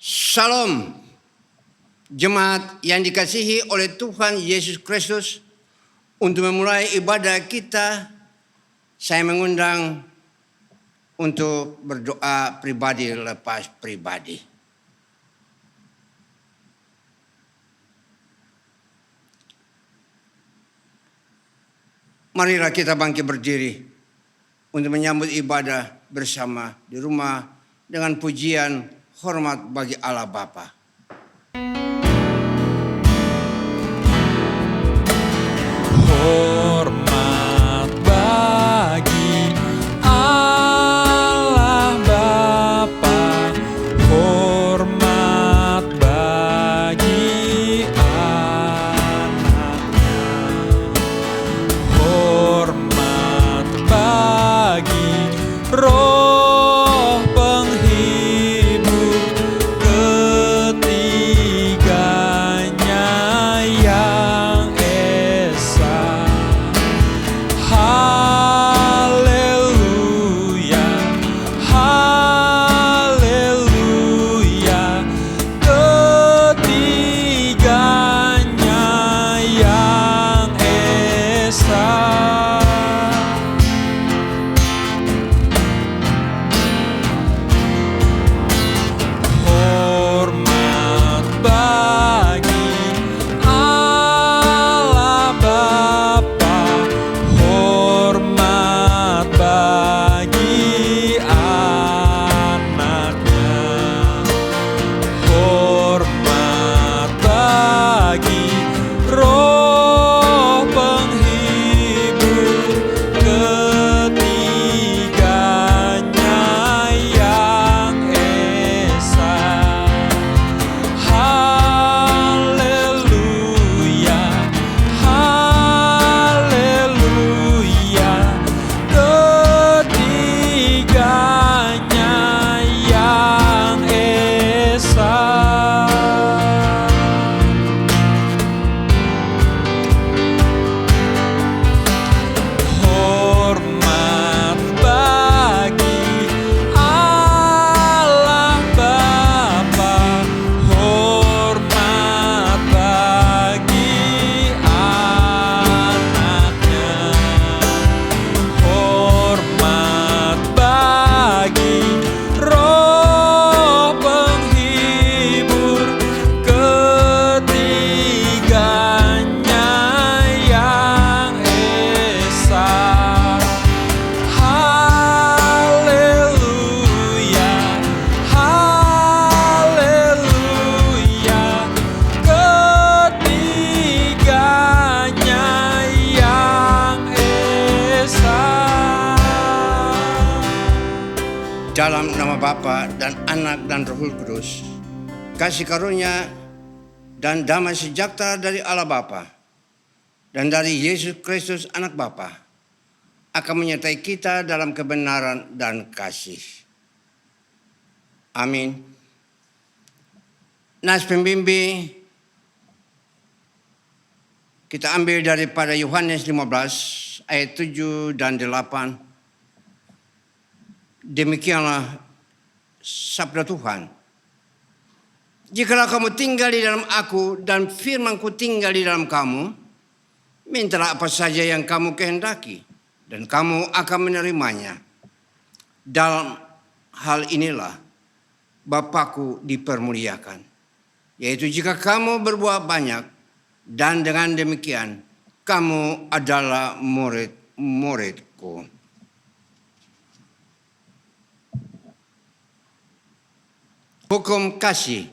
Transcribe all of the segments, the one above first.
Shalom, jemaat yang dikasihi oleh Tuhan Yesus Kristus. Untuk memulai ibadah kita, saya mengundang untuk berdoa pribadi lepas pribadi. Marilah kita bangkit berdiri untuk menyambut ibadah bersama di rumah dengan pujian hormat bagi Allah Bapa. Hormat bagi Allah Bapa, hormat bagi anaknya, hormat bagi Roh penghibur ketiganya yang esa. Haleluya, haleluya, ketiganya yang esa. Hormat bagi Allah Bapa, hormat bagi anaknya, hormat bagi Roh penghibur ketiganya yang esa. Haleluya, haleluya, ketiganya yang esa. Hormat bagi Allah Bapa, hormat bagi anaknya, hormat bagi Roh penghibur ketiganya yang esa. Haleluya, haleluya, ketiganya yang esa. Dalam nama Bapa dan Anak dan Roh Kudus, kasih karunia dan damai sejahtera dari Allah Bapa dan dari Yesus Kristus Anak Bapa akan menyertai kita dalam kebenaran dan kasih. Amin. Nas pembimbing kita ambil daripada Yohanes 15 ayat 7 dan 8. Demikianlah sabda Tuhan. Jikalau kamu tinggal di dalam aku dan firman-Ku tinggal di dalam kamu, mintalah apa saja yang kamu kehendaki dan kamu akan menerimanya. Dalam hal inilah Bapa-Ku dipermuliakan, yaitu jika kamu berbuat banyak, dan dengan demikian kamu adalah murid-murid-Ku. Hukum kasih,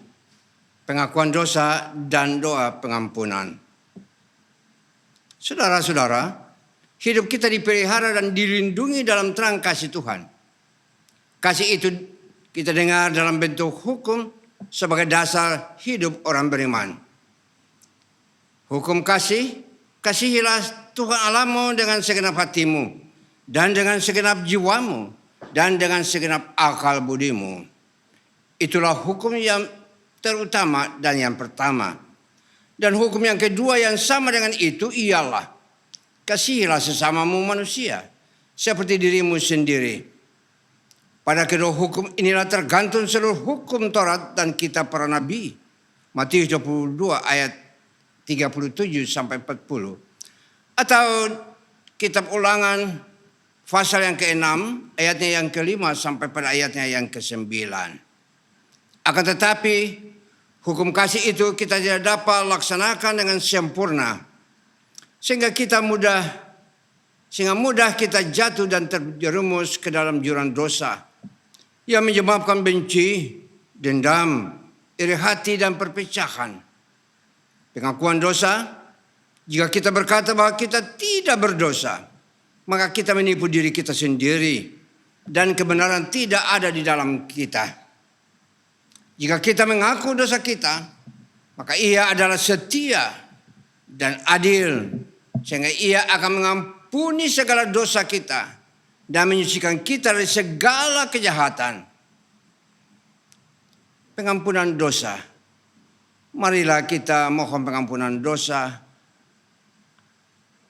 pengakuan dosa, dan doa pengampunan. Saudara-saudara, hidup kita dipelihara dan dilindungi dalam terang kasih Tuhan. Kasih itu kita dengar dalam bentuk hukum sebagai dasar hidup orang beriman. Hukum kasih, kasihilah Tuhan Allahmu dengan segenap hatimu, dan dengan segenap jiwamu, dan dengan segenap akal budimu. Itulah hukum yang terutama dan yang pertama. Dan hukum yang kedua yang sama dengan itu ialah kasihilah sesamamu manusia seperti dirimu sendiri. Pada kedua hukum inilah tergantung seluruh hukum Taurat dan kitab para nabi. Matius 22 ayat 37 sampai 40. Atau kitab Ulangan pasal yang ke-6 ayatnya yang ke-5 sampai pada ayatnya yang ke-9. Akan tetapi hukum kasih itu kita tidak dapat laksanakan dengan sempurna. Sehingga mudah kita jatuh dan terjerumus ke dalam jurang dosa yang menyebabkan benci, dendam, iri hati dan perpecahan. Pengakuan dosa, jika kita berkata bahwa kita tidak berdosa, maka kita menipu diri kita sendiri dan kebenaran tidak ada di dalam kita. Jika kita mengaku dosa kita, maka Ia adalah setia dan adil, sehingga Ia akan mengampuni segala dosa kita dan menyucikan kita dari segala kejahatan. Pengampunan dosa. Marilah kita mohon pengampunan dosa.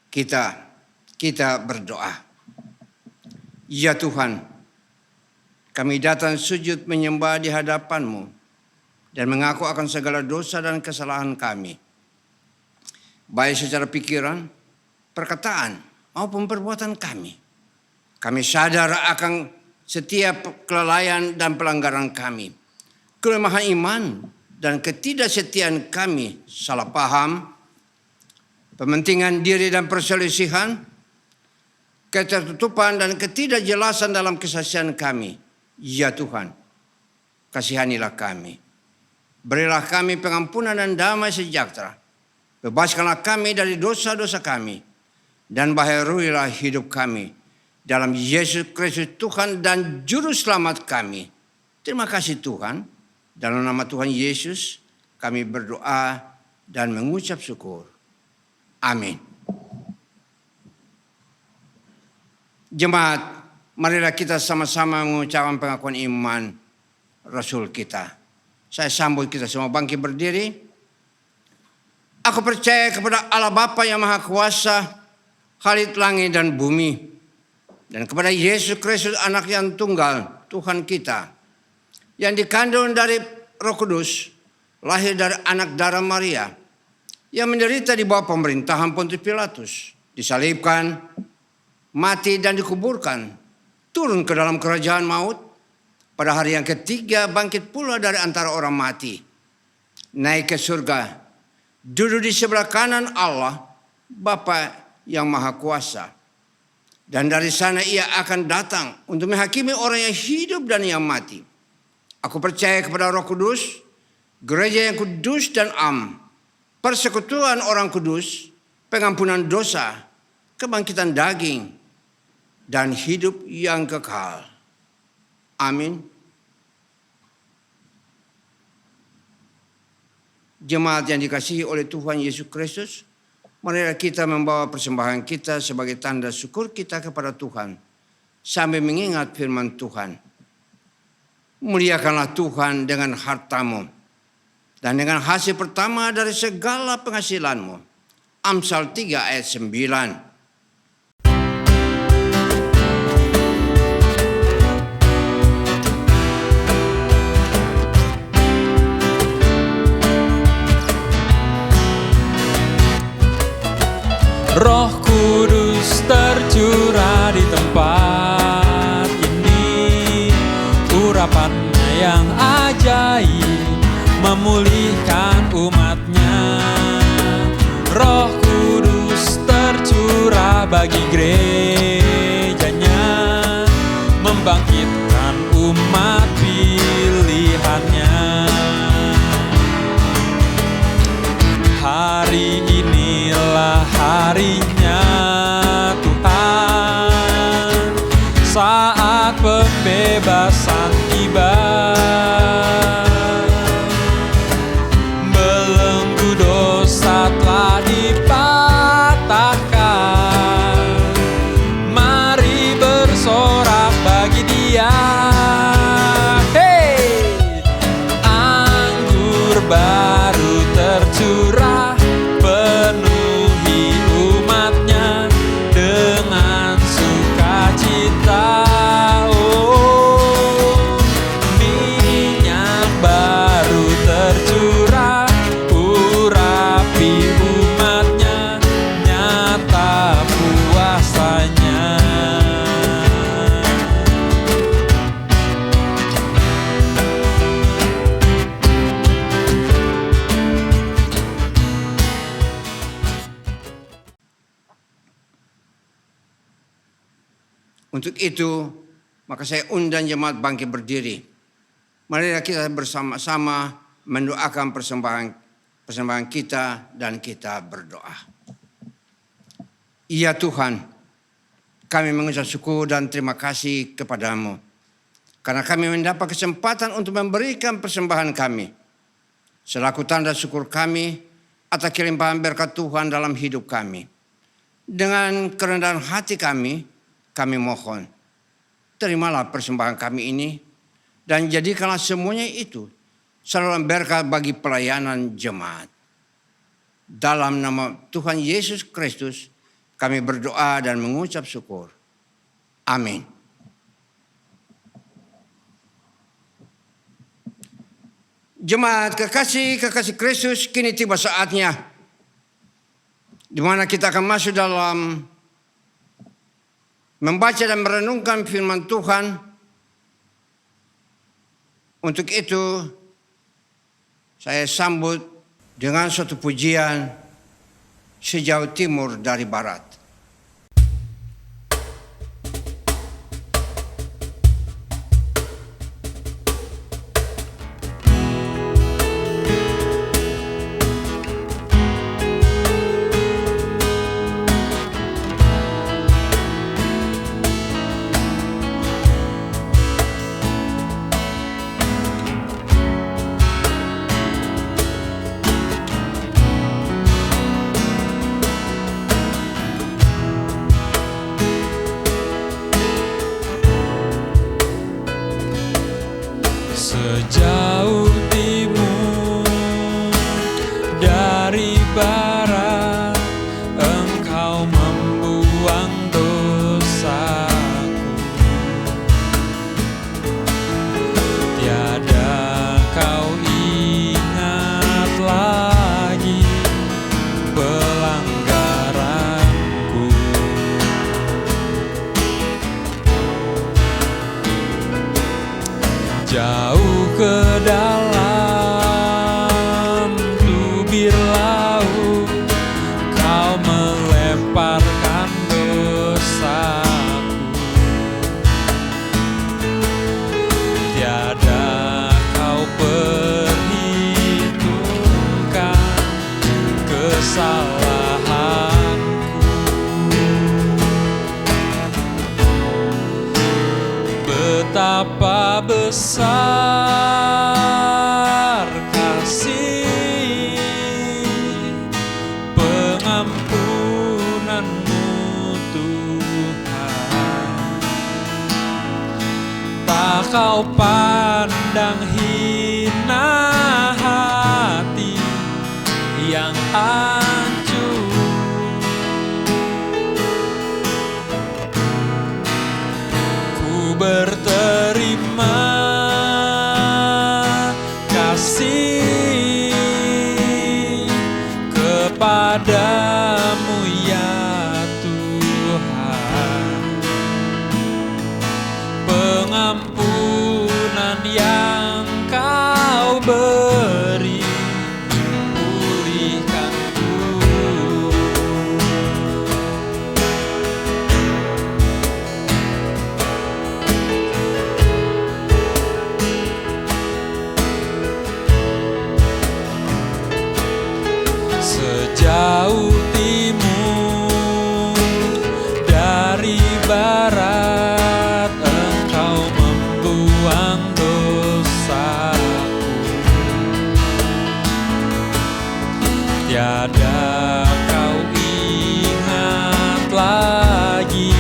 Kita berdoa. Ya Tuhan, kami datang sujud menyembah di hadapan-Mu dan mengaku akan segala dosa dan kesalahan kami, baik secara pikiran, perkataan, maupun perbuatan kami. Kami sadar akan setiap kelalaian dan pelanggaran kami, kelemahan iman dan ketidaksetiaan kami, salah paham, pementingan diri dan perselisihan, ketertutupan dan ketidakjelasan dalam kesaksian kami. Ya Tuhan, kasihanilah kami. Berilah kami pengampunan dan damai sejahtera. Bebaskanlah kami dari dosa-dosa kami dan baharuilah hidup kami dalam Yesus Kristus Tuhan dan Juru Selamat kami. Terima kasih Tuhan. Dalam nama Tuhan Yesus kami berdoa dan mengucap syukur. Amin. Jemaat, marilah kita sama-sama mengucapkan pengakuan iman Rasul kita. Saya sambut kita semua bangkit berdiri. Aku percaya kepada Allah Bapa yang Maha Kuasa, Khalid langit dan bumi, dan kepada Yesus Kristus anak yang tunggal, Tuhan kita, yang dikandung dari Roh Kudus, lahir dari anak darah Maria, yang menderita di bawah pemerintahan Pontius Pilatus, disalibkan, mati dan dikuburkan, turun ke dalam kerajaan maut, pada hari yang ketiga bangkit pula dari antara orang mati, naik ke surga, duduk di sebelah kanan Allah, Bapa yang Maha Kuasa. Dan dari sana Ia akan datang untuk menghakimi orang yang hidup dan yang mati. Aku percaya kepada Roh Kudus, gereja yang kudus dan am, persekutuan orang kudus, pengampunan dosa, kebangkitan daging, dan hidup yang kekal. Amin. Jemaat yang dikasihi oleh Tuhan Yesus Kristus, marilah kita membawa persembahan kita sebagai tanda syukur kita kepada Tuhan sambil mengingat firman Tuhan. Muliakanlah Tuhan dengan hartamu dan dengan hasil pertama dari segala penghasilanmu. Amsal 3 ayat 9. Roh Kudus tercurah di tempat ini, urapannya yang ajaib memulihkan umatnya. Roh Kudus tercurah bagi gerejanya, membangkitkan umat pilihannya. Hari inilah harinya Tuhan, saat pembebasan tiba. Belenggu dosa telah dipatahkan, mari bersorak bagi Dia. Hey, anggur baru tercurah, penuhi umatnya dengan sukacita. Oh, Untuk itu, maka saya undang jemaat bangkit berdiri. Marilah kita bersama-sama mendoakan persembahan kita dan kita berdoa. Ya Tuhan, kami mengucap syukur dan terima kasih kepadamu. Karena kami mendapat kesempatan untuk memberikan persembahan kami. Selaku tanda syukur kami atas kelimpahan berkat Tuhan dalam hidup kami. Dengan kerendahan hati kami mohon, terimalah persembahan kami ini dan jadikanlah semuanya itu saluran berkat bagi pelayanan jemaat. Dalam nama Tuhan Yesus Kristus kami berdoa dan mengucap syukur. Amin. Jemaat kekasih Kristus, kini tiba saatnya di mana kita akan masuk dalam membaca dan merenungkan firman Tuhan. Untuk itu saya sambut dengan suatu pujian sejauh timur dari barat. Sejauh timur dari barat, Engkau membuang dosaku. Tiada Kau ingat lagi pelanggaranku. Jauh ke dalam tubir laut, Kau melemparkan dosaku. Tiada Kau perhitungkan kesalahanku. Betapa besar kasih pengampunan-Mu Tuhan. Tak Kau pandang hina hati yang hancur. Ku berterima kasih kepadamu ya Tuhan. Pengampunan yang Kau beri, pulihkanku. Sejauh timur dari barat, Engkau membuang dosaku. Tiada Kau ingat lagi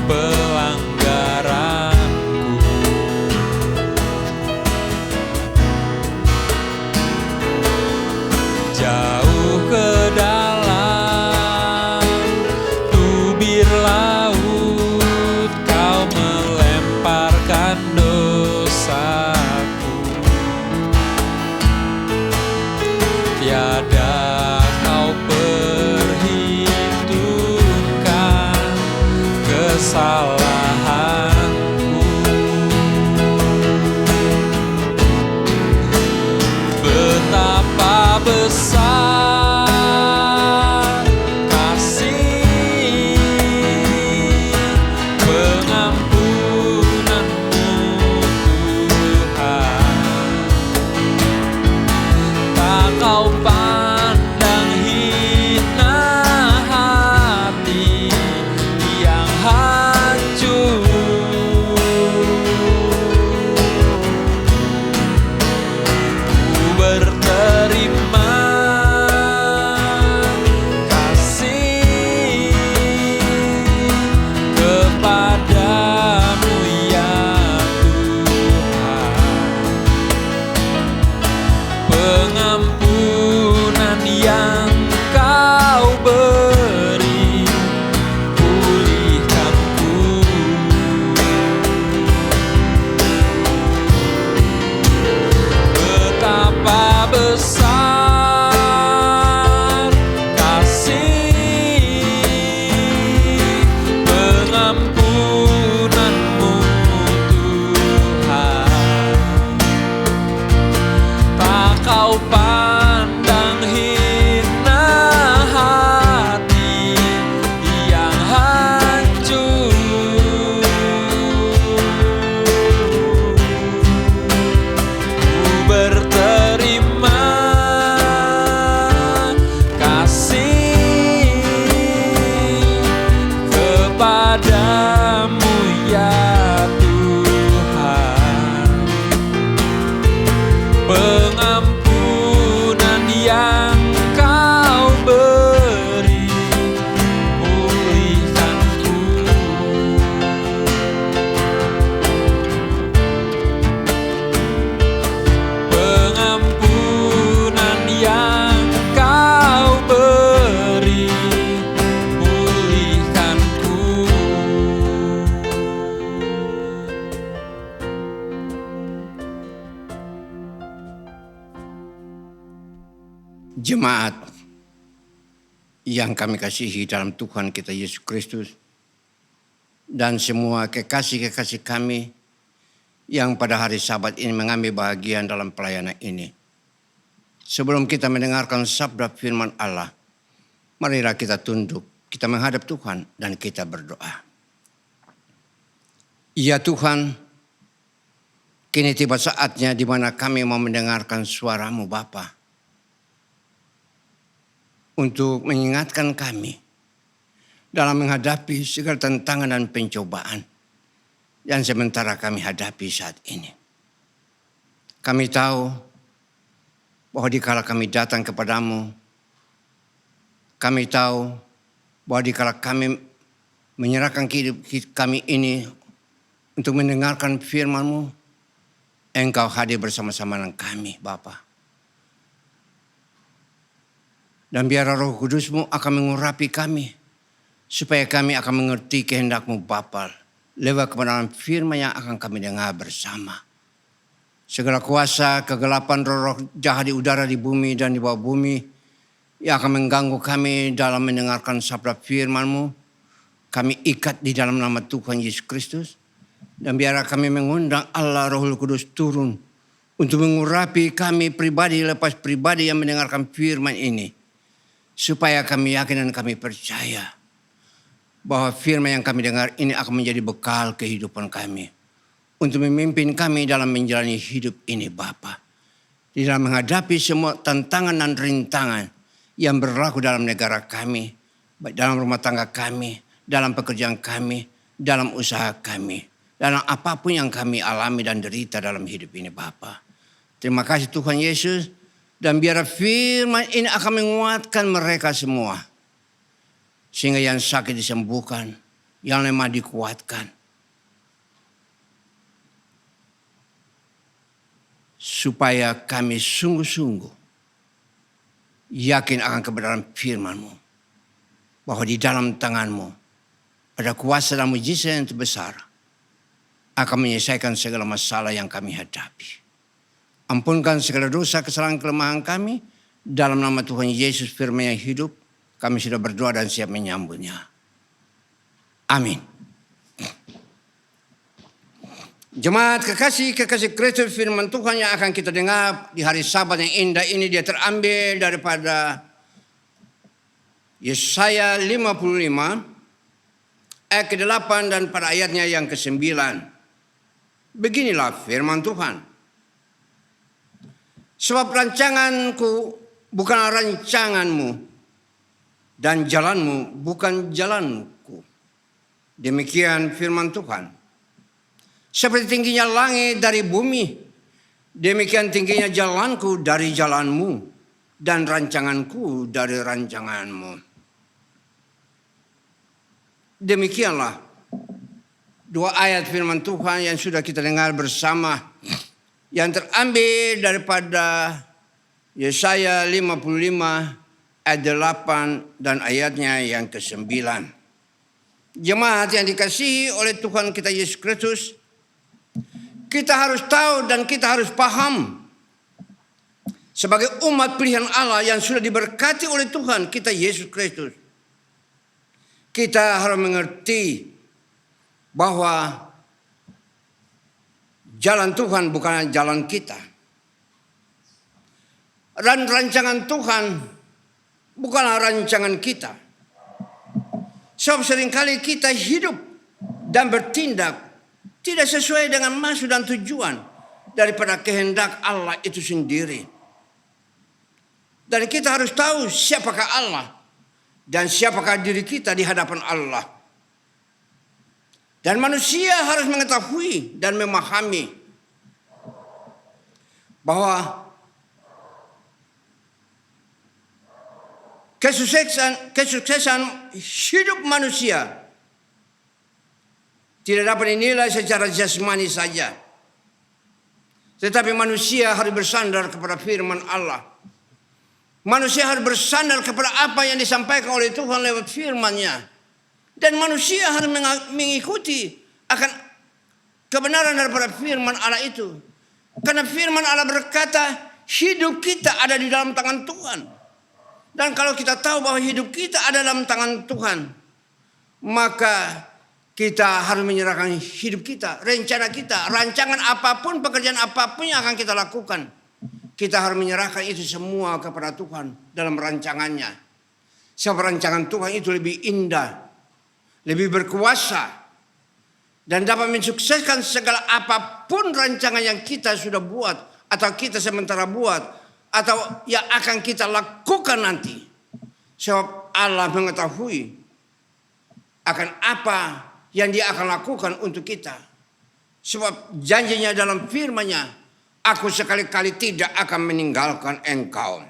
pelanggaranku. Jauh ke dalam tubir laut, Kau melemparkan dosaku. Tiada kau pandang hina hati yang hancur. Ku berterima kasih kepadamu ya Tuhan. Pengampunan yang kau beri, pulihkanku. Betapa besar kasih pengampunanmu Tuhan. Tak kau pandang hina hati yang hancur. Ku berterima kasih kepadamu ya Tuhan. Pengampunan yang kau beri, pulihkanku. Pengampunan yang kau beri, pulihkanku. Jemaat yang kami kasihi dalam Tuhan kita Yesus Kristus, dan semua kekasih-kekasih kami yang pada hari Sabat ini mengambil bagian dalam pelayanan ini. Sebelum kita mendengarkan sabda firman Allah, marilah kita tunduk, kita menghadap Tuhan dan kita berdoa. Ya Tuhan, kini tiba saatnya di mana kami mau mendengarkan suara-Mu Bapa, untuk mengingatkan kami dalam menghadapi segala tantangan dan pencobaan yang sementara kami hadapi saat ini. Kami tahu bahwa dikala kami datang kepadamu, kami tahu bahwa dikala kami menyerahkan hidup kami ini untuk mendengarkan firman-Mu, Engkau hadir bersama-sama dengan kami Bapa. Dan biar Roh Kudus-Mu akan mengurapi kami, supaya kami akan mengerti kehendak-Mu Bapa lewat kebenaran firman yang akan kami dengar bersama. Segala kuasa, kegelapan, roh jahat di udara, di bumi dan di bawah bumi yang akan mengganggu kami dalam mendengarkan sabda firman-Mu, kami ikat di dalam nama Tuhan Yesus Kristus. Dan biar kami mengundang Allah Roh Kudus turun untuk mengurapi kami pribadi lepas pribadi yang mendengarkan firman ini. Supaya kami yakin dan kami percaya bahwa firman yang kami dengar ini akan menjadi bekal kehidupan kami. Untuk memimpin kami dalam menjalani hidup ini Bapa. Di dalam menghadapi semua tantangan dan rintangan yang berlaku dalam negara kami. Baik dalam rumah tangga kami, dalam pekerjaan kami, dalam usaha kami. Dalam apapun yang kami alami dan derita dalam hidup ini Bapa. Terima kasih Tuhan Yesus. Dan biar firman ini akan menguatkan mereka semua. Sehingga yang sakit disembuhkan, yang lemah dikuatkan. Supaya kami sungguh-sungguh yakin akan kebenaran firman-Mu. Bahwa di dalam tangan-Mu ada kuasa dan mujizat yang terbesar. Akan menyelesaikan segala masalah yang kami hadapi. Ampunkan segala dosa, kesalahan, kelemahan kami. Dalam nama Tuhan Yesus firman yang hidup, kami sudah berdoa dan siap menyambutnya. Amin. Jemaat kekasih Kristus, firman Tuhan yang akan kita dengar di hari Sabat yang indah ini dia terambil daripada Yesaya 55 ayat ke-8 dan pada ayatnya yang ke-9. Beginilah firman Tuhan. Sebab rancanganku bukanlah rancanganmu, dan jalanmu bukan jalanku. Demikian firman Tuhan. Seperti tingginya langit dari bumi, demikian tingginya jalanku dari jalanmu, dan rancanganku dari rancanganmu. Demikianlah dua ayat firman Tuhan yang sudah kita dengar bersama, yang terambil daripada Yesaya 55 ayat 8 dan ayatnya yang ke-9. Jemaat yang dikasihi oleh Tuhan kita Yesus Kristus, kita harus tahu dan kita harus paham sebagai umat pilihan Allah yang sudah diberkati oleh Tuhan kita Yesus Kristus. Kita harus mengerti bahwa jalan Tuhan bukan jalan kita. Dan rancangan Tuhan bukanlah rancangan kita. Sebab seringkali kita hidup dan bertindak tidak sesuai dengan maksud dan tujuan daripada kehendak Allah itu sendiri. Dan kita harus tahu siapakah Allah dan siapakah diri kita di hadapan Allah. Dan manusia harus mengetahui dan memahami bahwa kesuksesan hidup manusia tidak dapat dinilai secara jasmani saja. Tetapi manusia harus bersandar kepada firman Allah. Manusia harus bersandar kepada apa yang disampaikan oleh Tuhan lewat firman-Nya. Dan manusia harus mengikuti akan kebenaran daripada firman Allah itu. Karena firman Allah berkata, hidup kita ada di dalam tangan Tuhan. Dan kalau kita tahu bahwa hidup kita ada dalam tangan Tuhan, maka kita harus menyerahkan hidup kita, rencana kita, rancangan apapun, pekerjaan apapun yang akan kita lakukan. Kita harus menyerahkan itu semua kepada Tuhan dalam rancangannya. Sebab rancangan Tuhan itu lebih indah, lebih berkuasa, dan dapat mensukseskan segala apapun rancangan yang kita sudah buat, atau kita sementara buat, atau yang akan kita lakukan nanti. Sebab Allah mengetahui akan apa yang Dia akan lakukan untuk kita. Sebab janjinya dalam firman-Nya, aku sekali-kali tidak akan meninggalkan engkau.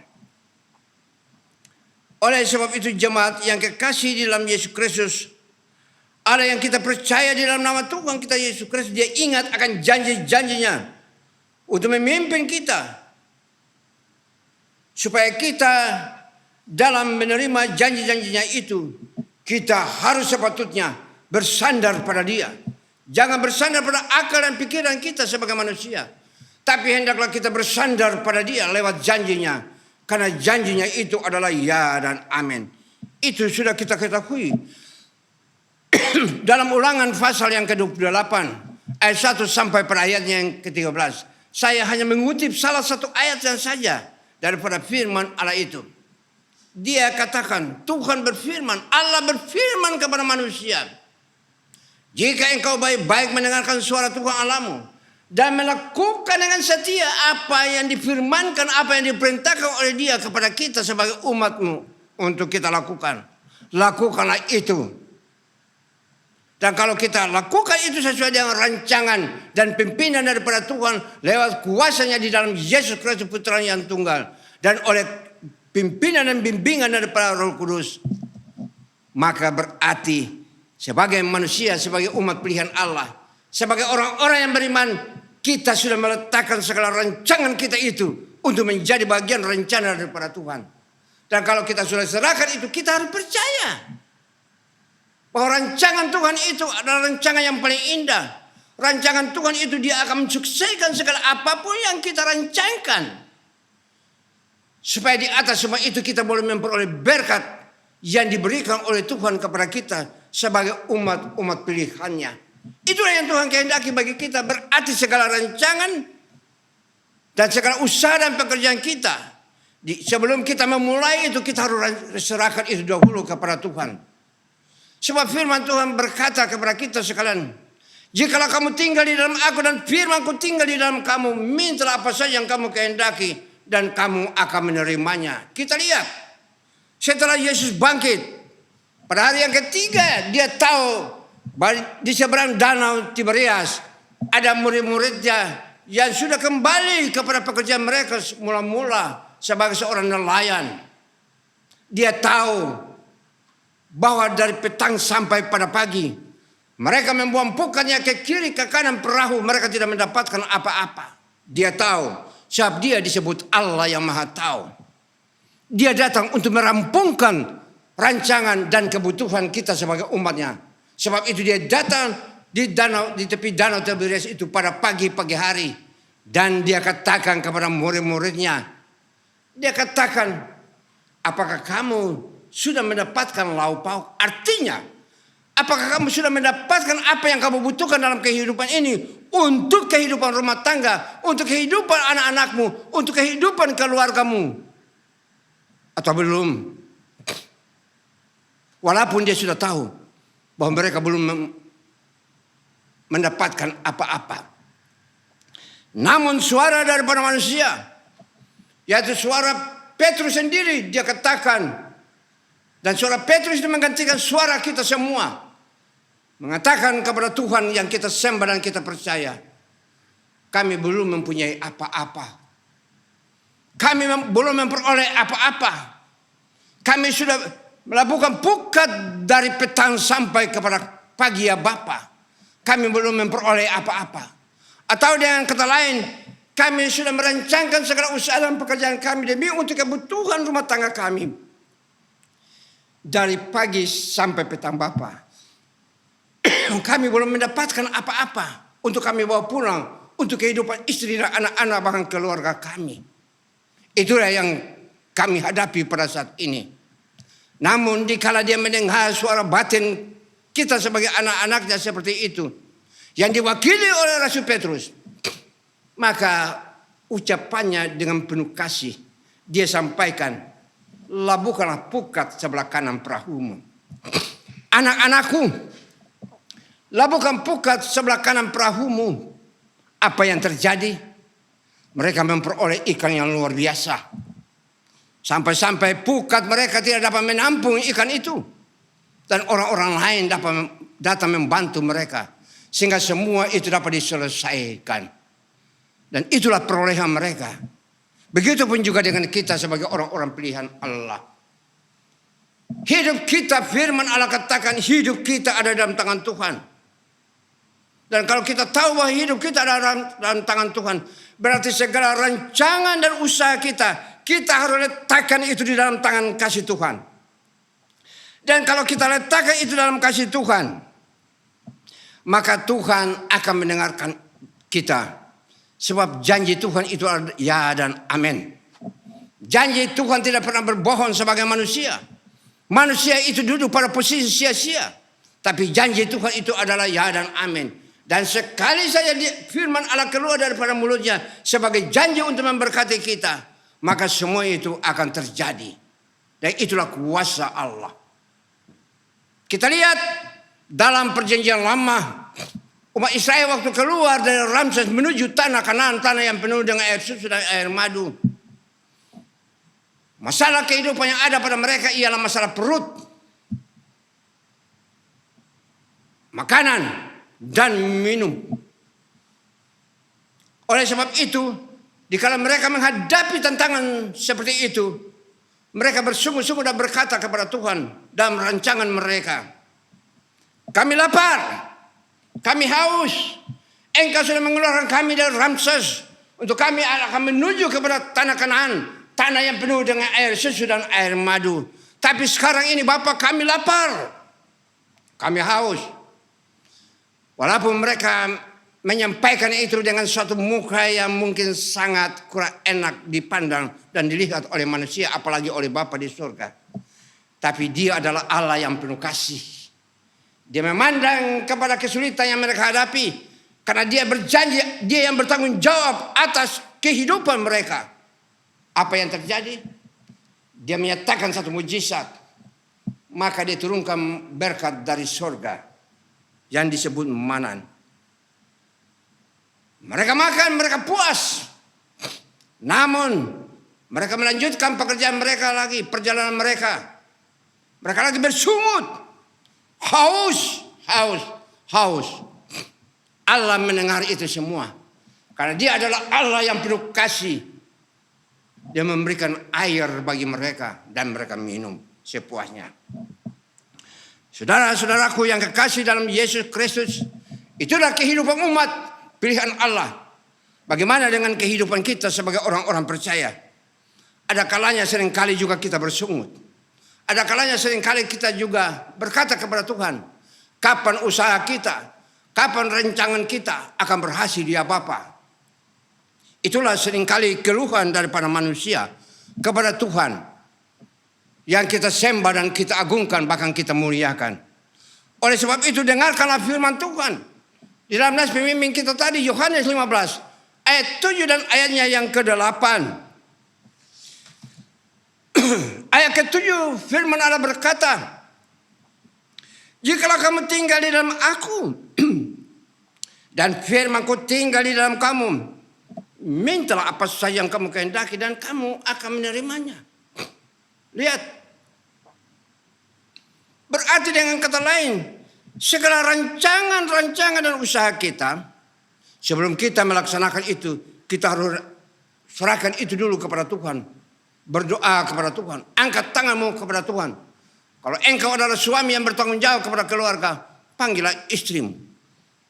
Oleh sebab itu jemaat yang kekasih di dalam Yesus Kristus, ada yang kita percaya di dalam nama Tuhan kita Yesus Kristus, Dia ingat akan janji-janjinya untuk memimpin kita. Supaya kita dalam menerima janji-janjinya itu, kita harus sepatutnya bersandar pada Dia. Jangan bersandar pada akal dan pikiran kita sebagai manusia, tapi hendaklah kita bersandar pada Dia lewat janjinya. Karena janjinya itu adalah ya dan amin. Itu sudah kita ketahui. Dalam Ulangan pasal yang ke-28 ayat 1 sampai pada ayatnya yang ke-13. Saya hanya mengutip salah satu ayat yang saja daripada firman Allah itu. Dia katakan, Tuhan berfirman, Allah berfirman kepada manusia, jika engkau baik-baik mendengarkan suara Tuhan Allahmu dan melakukan dengan setia apa yang difirmankan, apa yang diperintahkan oleh Dia kepada kita sebagai umatmu untuk kita lakukan, lakukanlah itu. Dan kalau kita lakukan itu sesuai dengan rancangan dan pimpinan daripada Tuhan lewat kuasanya di dalam Yesus Kristus Putra yang tunggal, dan oleh pimpinan dan bimbingan daripada Roh Kudus, maka berarti sebagai manusia, sebagai umat pilihan Allah, sebagai orang-orang yang beriman, kita sudah meletakkan segala rancangan kita itu untuk menjadi bagian rencana daripada Tuhan. Dan kalau kita sudah serahkan itu, kita harus percaya bahwa rancangan Tuhan itu adalah rancangan yang paling indah. Rancangan Tuhan itu Dia akan mensukseskan segala apapun yang kita rancangkan. Supaya di atas semua itu kita boleh memperoleh berkat yang diberikan oleh Tuhan kepada kita sebagai umat-umat pilihannya. Itulah yang Tuhan kehendaki bagi kita. Berarti segala rancangan dan segala usaha dan pekerjaan kita, sebelum kita memulai itu, kita harus serahkan itu dahulu kepada Tuhan. Sebab firman Tuhan berkata kepada kita sekalian, jikalau kamu tinggal di dalam aku dan firmanku tinggal di dalam kamu, mintalah apa saja yang kamu kehendaki dan kamu akan menerimanya. Kita lihat, setelah Yesus bangkit, pada hari yang ketiga dia tahu di seberang danau Tiberias ada murid-muridnya yang sudah kembali kepada pekerjaan mereka mula-mula sebagai seorang nelayan. Dia tahu bahwa dari petang sampai pada pagi mereka membuang pukannya ke kiri ke kanan perahu, mereka tidak mendapatkan apa-apa. Dia tahu, sebab dia disebut Allah yang Maha Tahu. Dia datang untuk merampungkan rancangan dan kebutuhan kita sebagai umatnya. Sebab itu dia datang di tepi danau Tiberias itu pada pagi-pagi hari. Dan dia katakan kepada murid-muridnya, dia katakan, apakah kamu sudah mendapatkan lauk pauk? Artinya, apakah kamu sudah mendapatkan apa yang kamu butuhkan dalam kehidupan ini? Untuk kehidupan rumah tangga, untuk kehidupan anak-anakmu, untuk kehidupan keluargamu. Atau belum? Walaupun dia sudah tahu bahwa mereka belum mendapatkan apa-apa. Namun suara daripada manusia, yaitu suara Petrus sendiri, dia katakan, dan suara Petrus itu menggantikan suara kita semua. Mengatakan kepada Tuhan yang kita sembah dan kita percaya, kami belum mempunyai apa-apa. Kami belum memperoleh apa-apa. Kami sudah melakukan pukat dari petang sampai kepada pagi ya Bapa. Kami belum memperoleh apa-apa. Atau dengan kata lain, kami sudah merancangkan segala usaha dan pekerjaan kami demi untuk kebutuhan rumah tangga kami. Dari pagi sampai petang Bapa. Kami belum mendapatkan apa-apa untuk kami bawa pulang untuk kehidupan istri dan anak-anak bahkan keluarga kami. Itulah yang kami hadapi pada saat ini. Namun dikala dia mendengar suara batin kita sebagai anak-anaknya seperti itu, yang diwakili oleh Rasul Petrus, maka ucapannya dengan penuh kasih dia sampaikan, labuhkanlah pukat sebelah kanan perahumu. Anak-anakku, labuhkan pukat sebelah kanan perahumu. Apa yang terjadi? Mereka memperoleh ikan yang luar biasa. Sampai-sampai pukat mereka tidak dapat menampung ikan itu. Dan orang-orang lain datang membantu mereka. Sehingga semua itu dapat diselesaikan. Dan itulah perolehan mereka. Begitupun juga dengan kita sebagai orang-orang pilihan Allah. Hidup kita, firman Allah katakan, hidup kita ada dalam tangan Tuhan. Dan kalau kita tahu bahwa hidup kita ada dalam tangan Tuhan, berarti segala rancangan dan usaha kita harus letakkan itu di dalam tangan kasih Tuhan. Dan kalau kita letakkan itu dalam kasih Tuhan, maka Tuhan akan mendengarkan kita. Sebab janji Tuhan itu adalah ya dan amin. Janji Tuhan tidak pernah berbohong sebagai manusia. Manusia itu duduk pada posisi sia-sia. Tapi janji Tuhan itu adalah ya dan amin. Dan sekali saja firman Allah keluar daripada mulutnya sebagai janji untuk memberkati kita, maka semua itu akan terjadi. Dan itulah kuasa Allah. Kita lihat dalam perjanjian lama, umat Israel waktu keluar dari Ramses menuju tanah Kanaan, tanah yang penuh dengan air susu dan air madu. Masalah kehidupan yang ada pada mereka ialah masalah perut, makanan, dan minum. Oleh sebab itu, dikala mereka menghadapi tantangan seperti itu, mereka bersungguh-sungguh dan berkata kepada Tuhan dalam rancangan mereka, kami lapar, kami haus, Engkau sudah mengeluarkan kami dari Ramses, untuk kami akan menuju kepada tanah Kanaan, tanah yang penuh dengan air susu dan air madu. Tapi sekarang ini Bapa, kami lapar, kami haus. Walaupun mereka menyampaikan itu dengan suatu muka yang mungkin sangat kurang enak dipandang dan dilihat oleh manusia, apalagi oleh Bapa di surga. Tapi dia adalah Allah yang penuh kasih. Dia memandang kepada kesulitan yang mereka hadapi. Karena dia berjanji, dia yang bertanggung jawab atas kehidupan mereka. Apa yang terjadi? Dia menyatakan satu mujizat. Maka dia turunkan berkat dari surga yang disebut manan. Mereka makan, mereka puas. Namun Mereka melanjutkan pekerjaan mereka lagi, perjalanan mereka. Mereka lagi bersungut. Haus, haus, haus. Allah mendengar itu semua. Karena dia adalah Allah yang penuh kasih. Dia memberikan air bagi mereka dan mereka minum sepuasnya. Saudara-saudaraku yang kekasih dalam Yesus Kristus, itulah kehidupan umat pilihan Allah. Bagaimana dengan kehidupan kita sebagai orang-orang percaya? Ada kalanya seringkali juga kita bersungut. Ada kalanya seringkali kita juga berkata kepada Tuhan, kapan usaha kita, kapan rancangan kita akan berhasil di apa-apa. Itulah seringkali keluhan daripada manusia kepada Tuhan. Yang kita sembah dan kita agungkan, bahkan kita muliakan. Oleh sebab itu dengarkanlah firman Tuhan. Di dalam nas pemimpin kita tadi, Yohanes 15 ayat 7 dan ayatnya yang ke-8. Ayat ke-7 firman Allah berkata, jikalau kamu tinggal di dalam aku dan firmanku tinggal di dalam kamu, mintalah apa saja yang kamu kehendaki dan kamu akan menerimanya. Lihat. Berarti dengan kata lain, segala rancangan-rancangan dan usaha kita, sebelum kita melaksanakan itu, kita harus serahkan itu dulu kepada Tuhan. Berdoa kepada Tuhan. Angkat tanganmu kepada Tuhan. Kalau engkau adalah suami yang bertanggung jawab kepada keluarga, panggillah istrimu.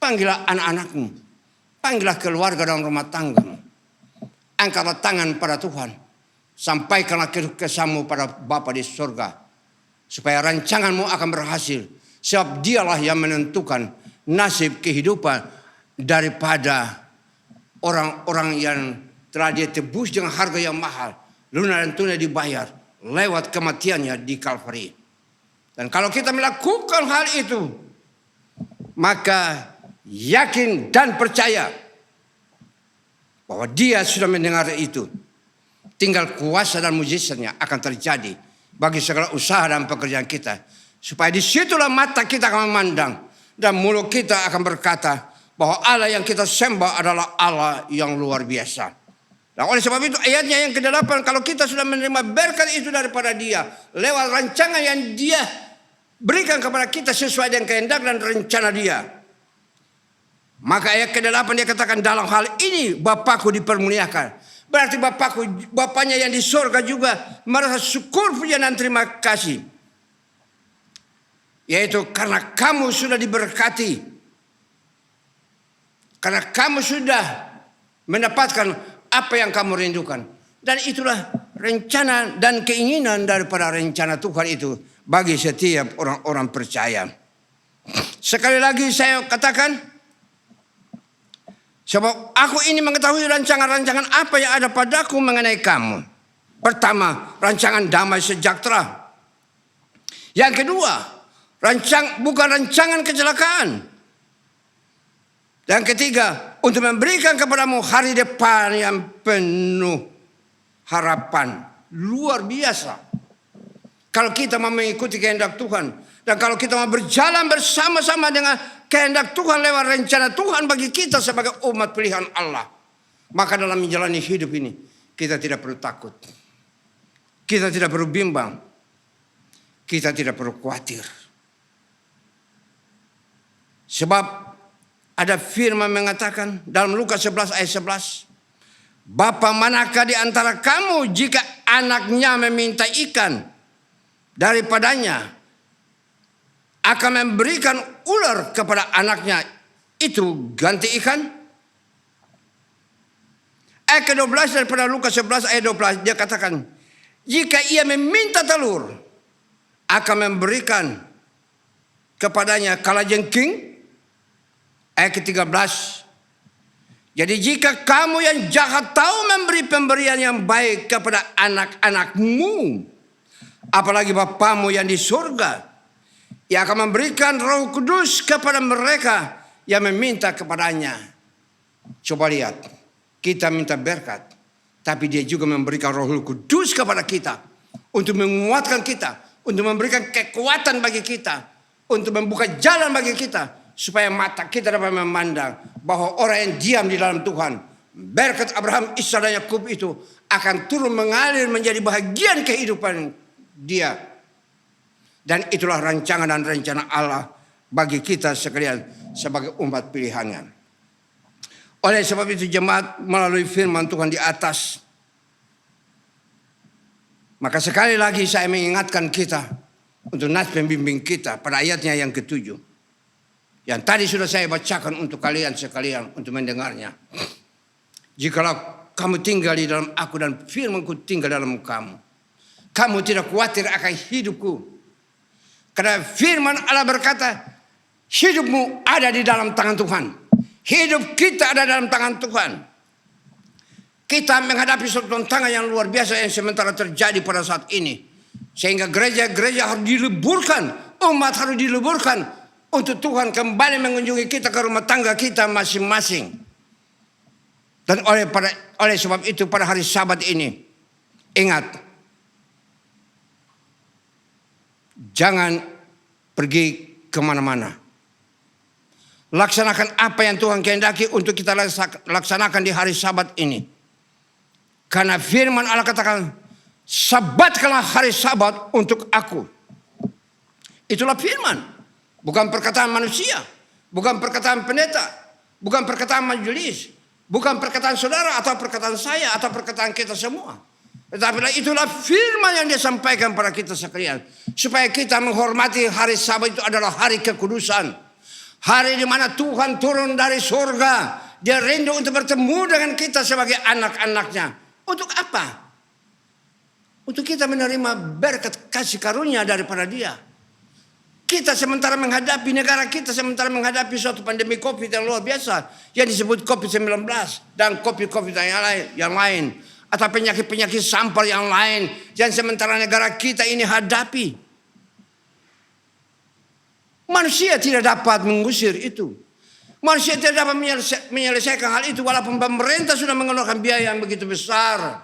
Panggillah anak-anakmu. Panggillah keluarga dalam rumah tanggamu. Angkatlah tangan pada Tuhan. Sampaikanlah kesamu pada Bapa di surga. Supaya rancanganmu akan berhasil. Sebab dialah yang menentukan nasib kehidupan daripada orang-orang yang telah dia tebus dengan harga yang mahal. Lunas dan tunai dibayar lewat kematiannya di Kalvari. Dan kalau kita melakukan hal itu, maka yakin dan percaya bahwa dia sudah mendengar itu. Tinggal kuasa dan mujizatnya akan terjadi bagi segala usaha dan pekerjaan kita. Supaya disitulah mata kita akan memandang. Dan mulut kita akan berkata bahwa Allah yang kita sembah adalah Allah yang luar biasa. Nah, oleh sebab itu ayatnya yang ke-8, kalau kita sudah menerima berkat itu daripada dia, lewat rancangan yang dia berikan kepada kita sesuai dengan kehendak dan rencana dia. Maka ayat ke-8 dia katakan, dalam hal ini Bapakku dipermuliakan. Berarti Bapaknya yang di surga juga merasa syukur, pujian dan terima kasih. Yaitu karena kamu sudah diberkati. Karena kamu sudah mendapatkan apa yang kamu rindukan. Dan itulah rencana dan keinginan daripada rencana Tuhan itu bagi setiap orang-orang percaya. Sekali lagi saya katakan, sebab aku ini mengetahui rancangan-rancangan apa yang ada padaku mengenai kamu. Pertama, rancangan damai sejahtera. Yang kedua, bukan rancangan kecelakaan. Yang ketiga, untuk memberikan kepadamu hari depan yang penuh harapan. Luar biasa. Kalau kita mau mengikuti kehendak Tuhan. Dan kalau kita mau berjalan bersama-sama dengan kehendak Tuhan lewat rencana Tuhan bagi kita sebagai umat pilihan Allah. Maka dalam menjalani hidup ini, kita tidak perlu takut. Kita tidak perlu bimbang. Kita tidak perlu khawatir. Sebab ada firman mengatakan dalam Lukas 11 ayat 11. Bapa manakah di antara kamu jika anaknya meminta ikan daripadanya akan memberikan ular kepada anaknya itu ganti ikan? Ayat ke-12 daripada Lukas 11 ayat 12 dia katakan, jika ia meminta telur akan memberikan kepadanya kalajengking. Ayat ke-13, jadi jika kamu yang jahat tahu memberi pemberian yang baik kepada anak-anakmu, apalagi Bapamu yang di surga, ia akan memberikan Roh Kudus kepada mereka yang meminta kepadanya. Coba lihat, kita minta berkat, tapi dia juga memberikan Roh Kudus kepada kita untuk menguatkan kita, untuk memberikan kekuatan bagi kita, untuk membuka jalan bagi kita, supaya mata kita dapat memandang bahwa orang yang diam di dalam Tuhan berkat Abraham, Ishak dan Yakub itu akan turun mengalir menjadi bahagian kehidupan dia. Dan itulah rancangan dan rencana Allah bagi kita sekalian sebagai umat pilihannya. Oleh sebab itu jemaat, melalui firman Tuhan di atas, maka sekali lagi saya mengingatkan kita untuk nas pembimbing kita pada ayatnya yang ke-7. Yang tadi sudah saya bacakan untuk kalian sekalian untuk mendengarnya. Jikalau kamu tinggal di dalam aku dan firmanku tinggal dalam kamu, kamu tidak khawatir akan hidupku. Karena firman Allah berkata, hidupmu ada di dalam tangan Tuhan. Hidup kita ada dalam tangan Tuhan. Kita menghadapi suatu tantangan yang luar biasa yang sementara terjadi pada saat ini. Sehingga gereja-gereja harus dileburkan, umat harus dileburkan untuk Tuhan kembali mengunjungi kita ke rumah tangga kita masing-masing. Dan oleh sebab itu pada hari Sabat ini, ingat, jangan pergi kemana-mana. Laksanakan apa yang Tuhan kehendaki untuk kita laksanakan di hari Sabat ini. Karena firman Allah katakan, sabatkanlah hari Sabat untuk aku. Itulah firman. Bukan perkataan manusia. Bukan perkataan pendeta. Bukan perkataan majelis. Bukan perkataan saudara atau perkataan saya atau perkataan kita semua. Tetapi itulah firman yang dia sampaikan pada kita sekalian. Supaya kita menghormati hari Sabat itu adalah hari kekudusan. Hari di mana Tuhan turun dari surga. Dia rindu untuk bertemu dengan kita sebagai anak-anaknya. Untuk apa? Untuk kita menerima berkat kasih karunia daripada dia. Kita sementara menghadapi negara kita, sementara menghadapi suatu pandemi COVID yang luar biasa. Yang disebut COVID-19 dan COVID yang lain. Atau penyakit-penyakit sampel yang lain. Yang sementara negara kita ini hadapi. Manusia tidak dapat mengusir itu. Manusia tidak dapat menyelesaikan hal itu. Walaupun pemerintah sudah mengeluarkan biaya yang begitu besar.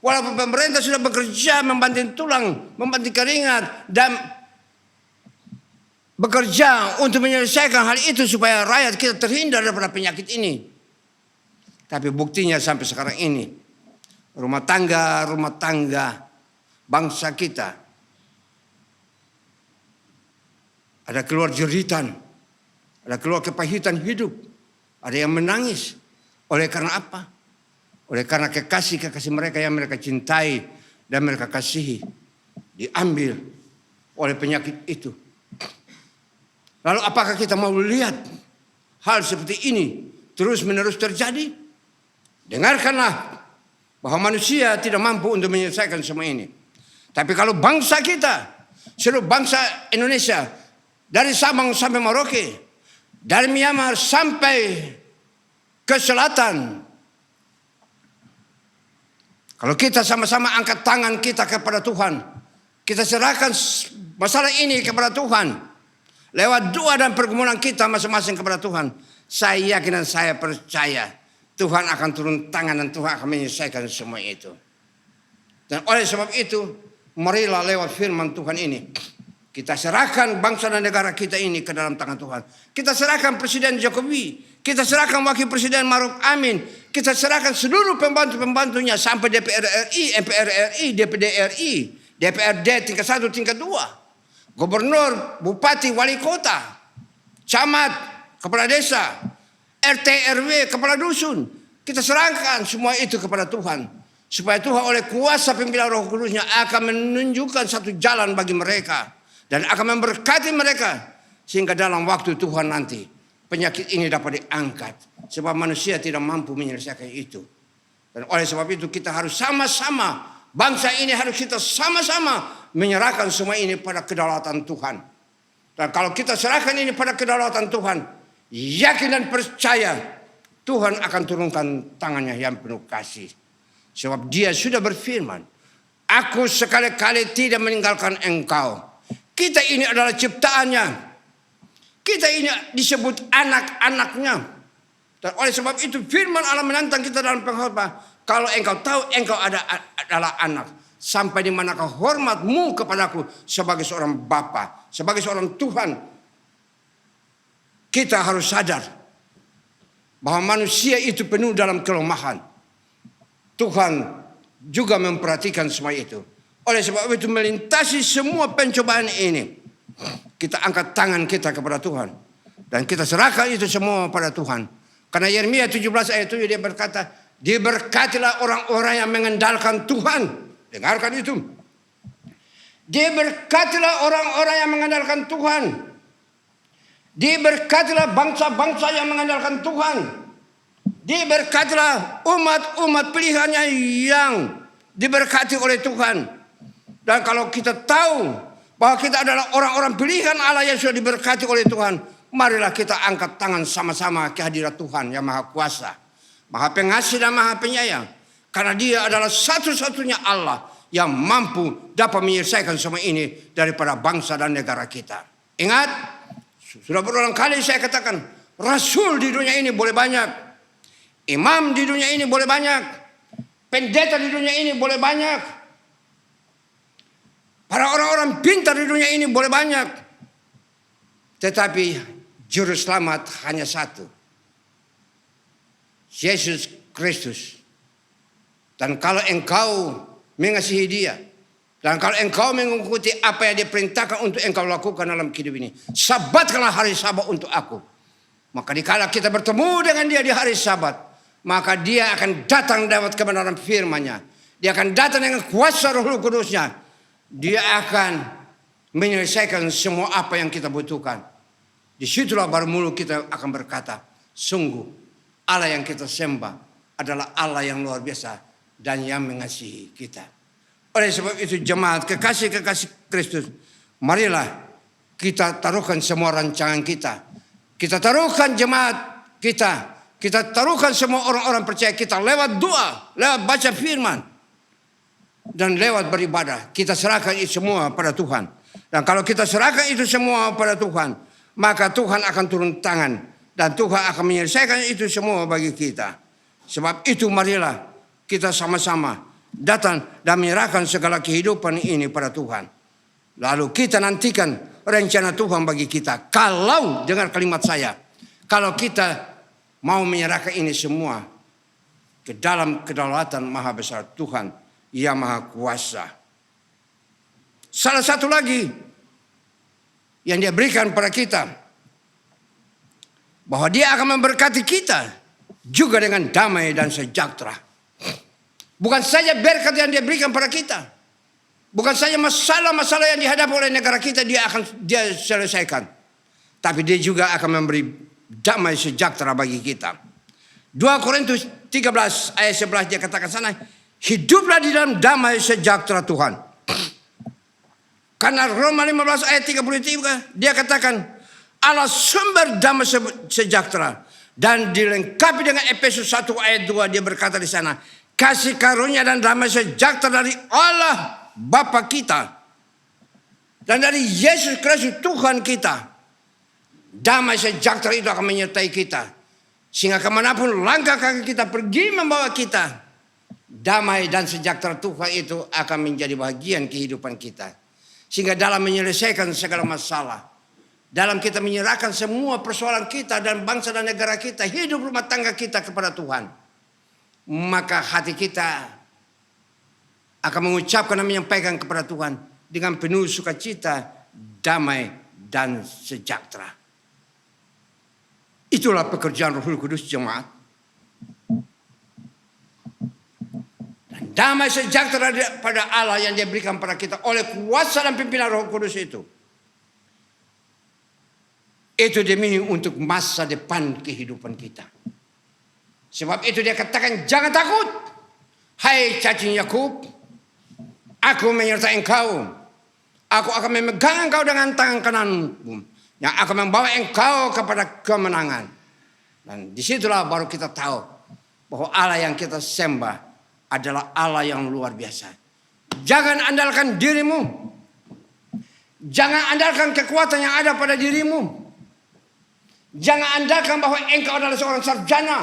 Walaupun pemerintah sudah bekerja membanting tulang, membanting keringat. Dan bekerja untuk menyelesaikan hal itu supaya rakyat kita terhindar daripada penyakit ini. Tapi buktinya sampai sekarang ini, rumah tangga bangsa kita ada keluar jeritan, ada keluar kepahitan hidup, ada yang menangis. Oleh karena apa? Oleh karena kekasih mereka yang mereka cintai dan mereka kasihi diambil oleh penyakit itu. Lalu apakah kita mau lihat hal seperti ini terus menerus terjadi? Dengarkanlah bahwa manusia tidak mampu untuk menyelesaikan semua ini. Tapi kalau bangsa kita, seluruh bangsa Indonesia, dari Sabang sampai Merauke, dari Myanmar sampai ke selatan, kalau kita sama-sama angkat tangan kita kepada Tuhan, kita serahkan masalah ini kepada Tuhan, lewat doa dan pergumulan kita masing-masing kepada Tuhan, saya yakin dan saya percaya Tuhan akan turun tangan dan Tuhan akan menyelesaikan semua itu. Dan oleh sebab itu, marilah lewat firman Tuhan ini, kita serahkan bangsa dan negara kita ini ke dalam tangan Tuhan. Kita serahkan Presiden Jokowi, kita serahkan Wakil Presiden Maruf Amin, kita serahkan seluruh pembantu-pembantunya sampai DPR RI, MPR RI, DPD RI, DPRD tingkat 1, tingkat 2. Gubernur, bupati, wali kota, camat, kepala desa, RT, RW, kepala dusun. Kita serahkan semua itu kepada Tuhan. Supaya Tuhan oleh kuasa pimpinan Roh Kudusnya akan menunjukkan satu jalan bagi mereka. Dan akan memberkati mereka. Sehingga dalam waktu Tuhan nanti, penyakit ini dapat diangkat. Sebab manusia tidak mampu menyelesaikan itu. Dan oleh sebab itu kita harus sama-sama, bangsa ini harus kita sama-sama menyerahkan semua ini pada kedaulatan Tuhan. Dan kalau kita serahkan ini pada kedaulatan Tuhan, yakin dan percaya Tuhan akan turunkan tangannya yang penuh kasih. Sebab dia sudah berfirman, aku sekali-kali tidak meninggalkan engkau. Kita ini adalah ciptaannya. Kita ini disebut anak-anaknya. Dan oleh sebab itu firman Allah menantang kita dalam pengkhotbah, kalau engkau tahu engkau adalah anak, sampai di manakah hormatmu kepadaku sebagai seorang bapa, sebagai seorang Tuhan. Kita harus sadar bahwa manusia itu penuh dalam kelemahan. Tuhan juga memperhatikan semua itu. Oleh sebab itu melintasi semua pencobaan ini, kita angkat tangan kita kepada Tuhan. Dan kita serahkan itu semua pada Tuhan. Karena Yeremia 17 ayat 7 dia berkata, diberkatilah orang-orang yang mengandalkan Tuhan. Dengarkan itu. Diberkatilah orang-orang yang mengandalkan Tuhan. Diberkatilah bangsa-bangsa yang mengandalkan Tuhan. Diberkatilah umat-umat pilihannya yang diberkati oleh Tuhan. Dan kalau kita tahu bahwa kita adalah orang-orang pilihan Allah yang sudah diberkati oleh Tuhan, marilah kita angkat tangan sama-sama ke hadirat Tuhan yang Maha Kuasa, Maha Pengasih dan Maha Penyayang. Karena Dia adalah satu-satunya Allah yang mampu dapat menyelesaikan semua ini daripada bangsa dan negara kita. Ingat, sudah berulang kali saya katakan, rasul di dunia ini boleh banyak, imam di dunia ini boleh banyak, pendeta di dunia ini boleh banyak, para orang-orang pintar di dunia ini boleh banyak. Tetapi juru selamat hanya satu, Yesus Kristus. Dan kalau engkau mengasihi Dia, dan kalau engkau mengikuti apa yang diperintahkan untuk engkau lakukan dalam hidup ini, sabatkanlah hari Sabat untuk aku. Maka dikala kita bertemu dengan Dia di hari Sabat, maka Dia akan datang dapat kebenaran firman-Nya. Dia akan datang dengan kuasa Roh Kudus-Nya. Dia akan menyelesaikan semua apa yang kita butuhkan. Disitulah baru mulut kita akan berkata, sungguh Allah yang kita sembah adalah Allah yang luar biasa dan yang mengasihi kita. Oleh sebab itu jemaat kekasih-kekasih Kristus, marilah kita taruhkan semua rancangan kita. Kita taruhkan jemaat kita taruhkan semua orang-orang percaya kita lewat doa, lewat baca firman, dan lewat beribadah. Kita serahkan itu semua pada Tuhan. Dan kalau kita serahkan itu semua pada Tuhan, maka Tuhan akan turun tangan dan Tuhan akan menyelesaikan itu semua bagi kita. Sebab itu marilah kita sama-sama datang dan menyerahkan segala kehidupan ini pada Tuhan. Lalu kita nantikan rencana Tuhan bagi kita. Kalau, dengar kalimat saya, kalau kita mau menyerahkan ini semua ke dalam kedaulatan Maha Besar Tuhan yang Maha Kuasa. Salah satu lagi yang Dia berikan pada kita, bahwa Dia akan memberkati kita juga dengan damai dan sejahtera. Bukan saja berkat yang Dia berikan pada kita, bukan saja masalah-masalah yang dihadapi oleh negara kita Dia selesaikan, tapi Dia juga akan memberi damai sejahtera bagi kita. 2 Korintus 13 ayat 11 dia katakan sana, hiduplah di dalam damai sejahtera Tuhan. Karena Roma 15 ayat 33 dia katakan Allah sumber damai sejahtera, dan dilengkapi dengan Efesus 1 ayat 2 dia berkata di sana, kasih karunia dan damai sejahtera dari Allah Bapa kita dan dari Yesus Kristus Tuhan kita. Damai sejahtera itu akan menyertai kita, sehingga kemanapun langkah kaki kita pergi membawa kita, damai dan sejahtera Tuhan itu akan menjadi bagian kehidupan kita. Sehingga dalam menyelesaikan segala masalah, dalam kita menyerahkan semua persoalan kita dan bangsa dan negara kita, hidup rumah tangga kita kepada Tuhan, maka hati kita akan mengucapkan dan menyampaikan kepada Tuhan dengan penuh sukacita, damai dan sejahtera. Itulah pekerjaan Roh Kudus jemaat. Dan damai sejahtera pada Allah yang Dia berikan pada kita oleh kuasa dan pimpinan Roh Kudus itu demi untuk masa depan kehidupan kita. Sebab itu Dia katakan, jangan takut, hai cacing Yakub, aku menyertai engkau. Aku akan memegang engkau dengan tangan kananku, yang akan membawa engkau kepada kemenangan. Dan disitulah baru kita tahu bahwa Allah yang kita sembah adalah Allah yang luar biasa. Jangan andalkan dirimu. Jangan andalkan kekuatan yang ada pada dirimu. Jangan andalkan bahwa engkau adalah seorang sarjana,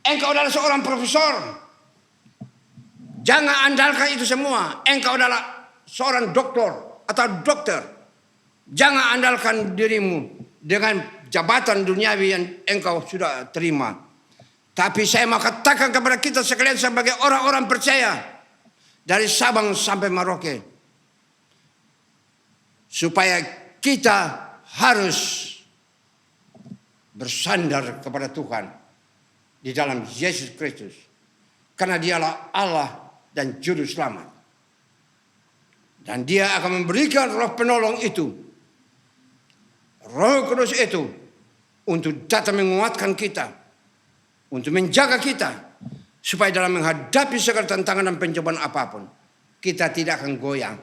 engkau adalah seorang profesor. Jangan andalkan itu semua. Engkau adalah seorang doktor atau dokter. Jangan andalkan dirimu dengan jabatan duniawi yang engkau sudah terima. Tapi saya mau katakan kepada kita sekalian sebagai orang-orang percaya dari Sabang sampai Merauke, supaya kita harus bersandar kepada Tuhan di dalam Yesus Kristus, karena Dialah Allah dan Juru Selamat, dan Dia akan memberikan Roh Penolong itu, Roh Kudus itu, untuk datang menguatkan kita, untuk menjaga kita, supaya dalam menghadapi segala tantangan dan pencobaan apapun, kita tidak akan goyang.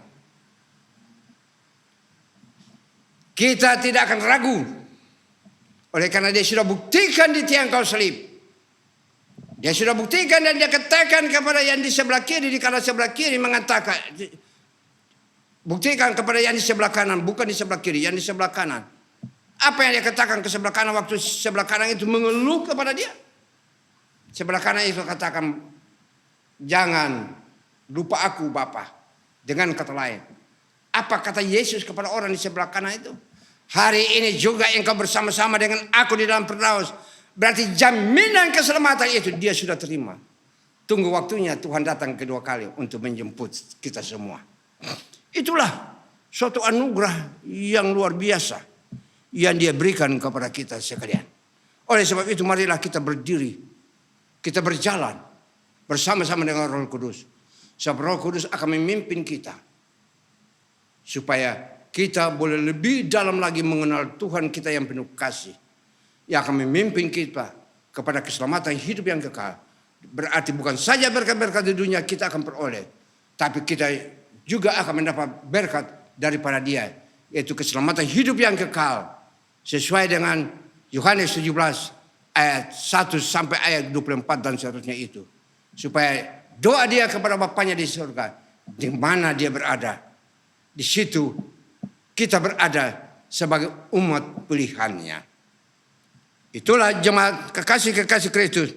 Kita tidak akan ragu. Oleh karena Dia sudah buktikan di tiang kayu salib. Dia sudah buktikan dan Dia katakan kepada yang di sebelah kiri, di kanan sebelah kiri mengatakan, buktikan kepada yang di sebelah kanan, bukan di sebelah kiri, yang di sebelah kanan. Apa yang Dia katakan ke sebelah kanan waktu sebelah kanan itu mengeluh kepada Dia? Sebelah kanan itu katakan, jangan lupa aku Bapa. Dengan kata lain, apa kata Yesus kepada orang di sebelah kanan itu? Hari ini juga engkau bersama-sama dengan aku di dalam Firdaus. Berarti jaminan keselamatan itu dia sudah terima. Tunggu waktunya Tuhan datang kedua kali untuk menjemput kita semua. Itulah suatu anugerah yang luar biasa yang Dia berikan kepada kita sekalian. Oleh sebab itu marilah kita berdiri, kita berjalan bersama-sama dengan Roh Kudus. Sebab Roh Kudus akan memimpin kita, supaya kita boleh lebih dalam lagi mengenal Tuhan kita yang penuh kasih, yang akan memimpin kita kepada keselamatan hidup yang kekal. Berarti bukan saja berkat-berkat di dunia kita akan peroleh, tapi kita juga akan mendapat berkat daripada Dia, yaitu keselamatan hidup yang kekal, sesuai dengan Yohanes 17 ayat 1 sampai ayat 24 dan seterusnya itu. Supaya doa dia kepada Bapanya di surga, di mana Dia berada, di situ kita berada sebagai umat pilihannya. Itulah jemaat kekasih-kekasih Kristus.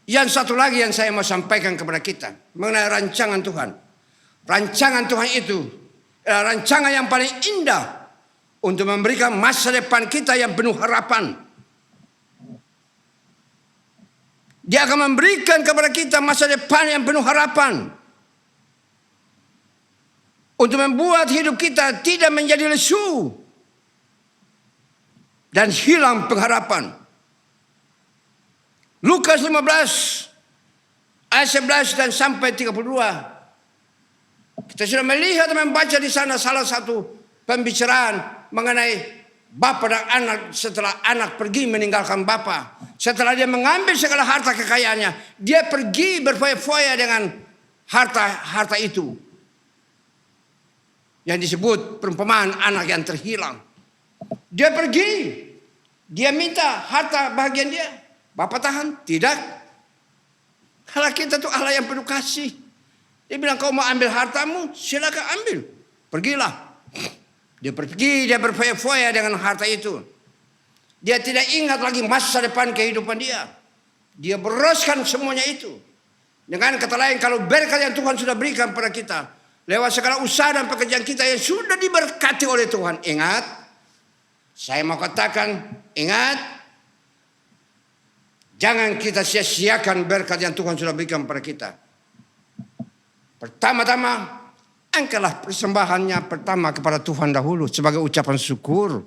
Yang satu lagi yang saya mau sampaikan kepada kita mengenai rancangan Tuhan. Rancangan Tuhan itu adalah rancangan yang paling indah untuk memberikan masa depan kita yang penuh harapan. Dia akan memberikan kepada kita masa depan yang penuh harapan, untuk membuat hidup kita tidak menjadi lesu dan hilang pengharapan. Lukas 15 ayat 11 dan sampai 32. Kita sudah melihat dan membaca di sana salah satu pembicaraan mengenai bapa dan anak setelah anak pergi meninggalkan bapa. Setelah dia mengambil segala harta kekayaannya, dia pergi berfoya-foya dengan harta itu. Yang disebut perumpamaan anak yang terhilang. Dia pergi, dia minta harta bagian dia. Bapak tahan? Tidak. Allah kita tuh Allah yang penuh kasih. Dia bilang, kau mau ambil hartamu, silakan ambil. Pergilah. Dia pergi, dia berfoya-foya dengan harta itu. Dia tidak ingat lagi masa depan kehidupan dia. Dia beroskan semuanya itu. Dengan kata lain, kalau berkat yang Tuhan sudah berikan pada kita, lewat segala usaha dan pekerjaan kita yang sudah diberkati oleh Tuhan. Ingat, saya mau katakan, ingat, jangan kita sia-siakan berkat yang Tuhan sudah berikan pada kita. Pertama-tama, angkatlah persembahannya pertama kepada Tuhan dahulu sebagai ucapan syukur.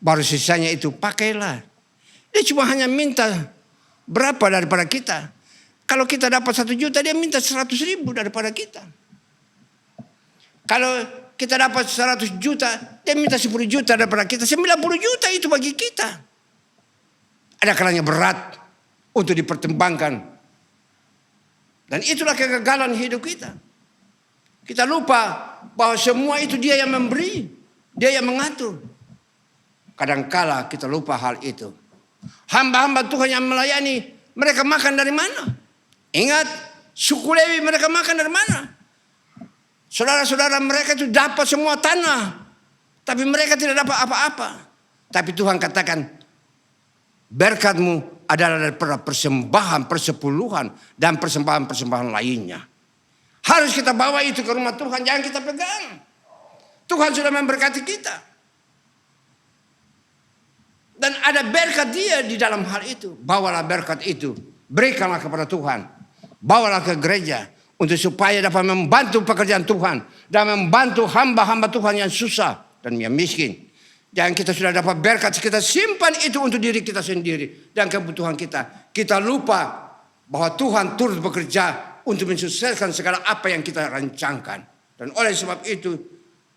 Baru sisanya itu pakailah. Dia cuma hanya minta berapa daripada kita. Kalau kita dapat 1 juta, dia minta 100.000 daripada kita. Kalau kita dapat 100 juta, dia minta 10 juta daripada kita. 90 juta itu bagi kita. Ada kalanya berat untuk dipertimbangkan. Dan itulah kegagalan hidup kita. Kita lupa bahwa semua itu Dia yang memberi, Dia yang mengatur. Kadangkala kita lupa hal itu. Hamba-hamba Tuhan yang melayani, mereka makan dari mana? Ingat, suku Lewi mereka makan dari mana? Saudara-saudara mereka itu dapat semua tanah, tapi mereka tidak dapat apa-apa. Tapi Tuhan katakan, berkatmu adalah daripada persembahan, persepuluhan, dan persembahan-persembahan lainnya. Harus kita bawa itu ke rumah Tuhan, jangan kita pegang. Tuhan sudah memberkati kita. Dan ada berkat Dia di dalam hal itu. Bawalah berkat itu. Berikanlah kepada Tuhan. Bawalah ke gereja. Untuk supaya dapat membantu pekerjaan Tuhan. Dan membantu hamba-hamba Tuhan yang susah dan yang miskin. Dan kita sudah dapat berkat. Kita simpan itu untuk diri kita sendiri. Dan kebutuhan kita. Kita lupa bahwa Tuhan turut bekerja untuk mensukseskan segala apa yang kita rancangkan. Dan oleh sebab itu,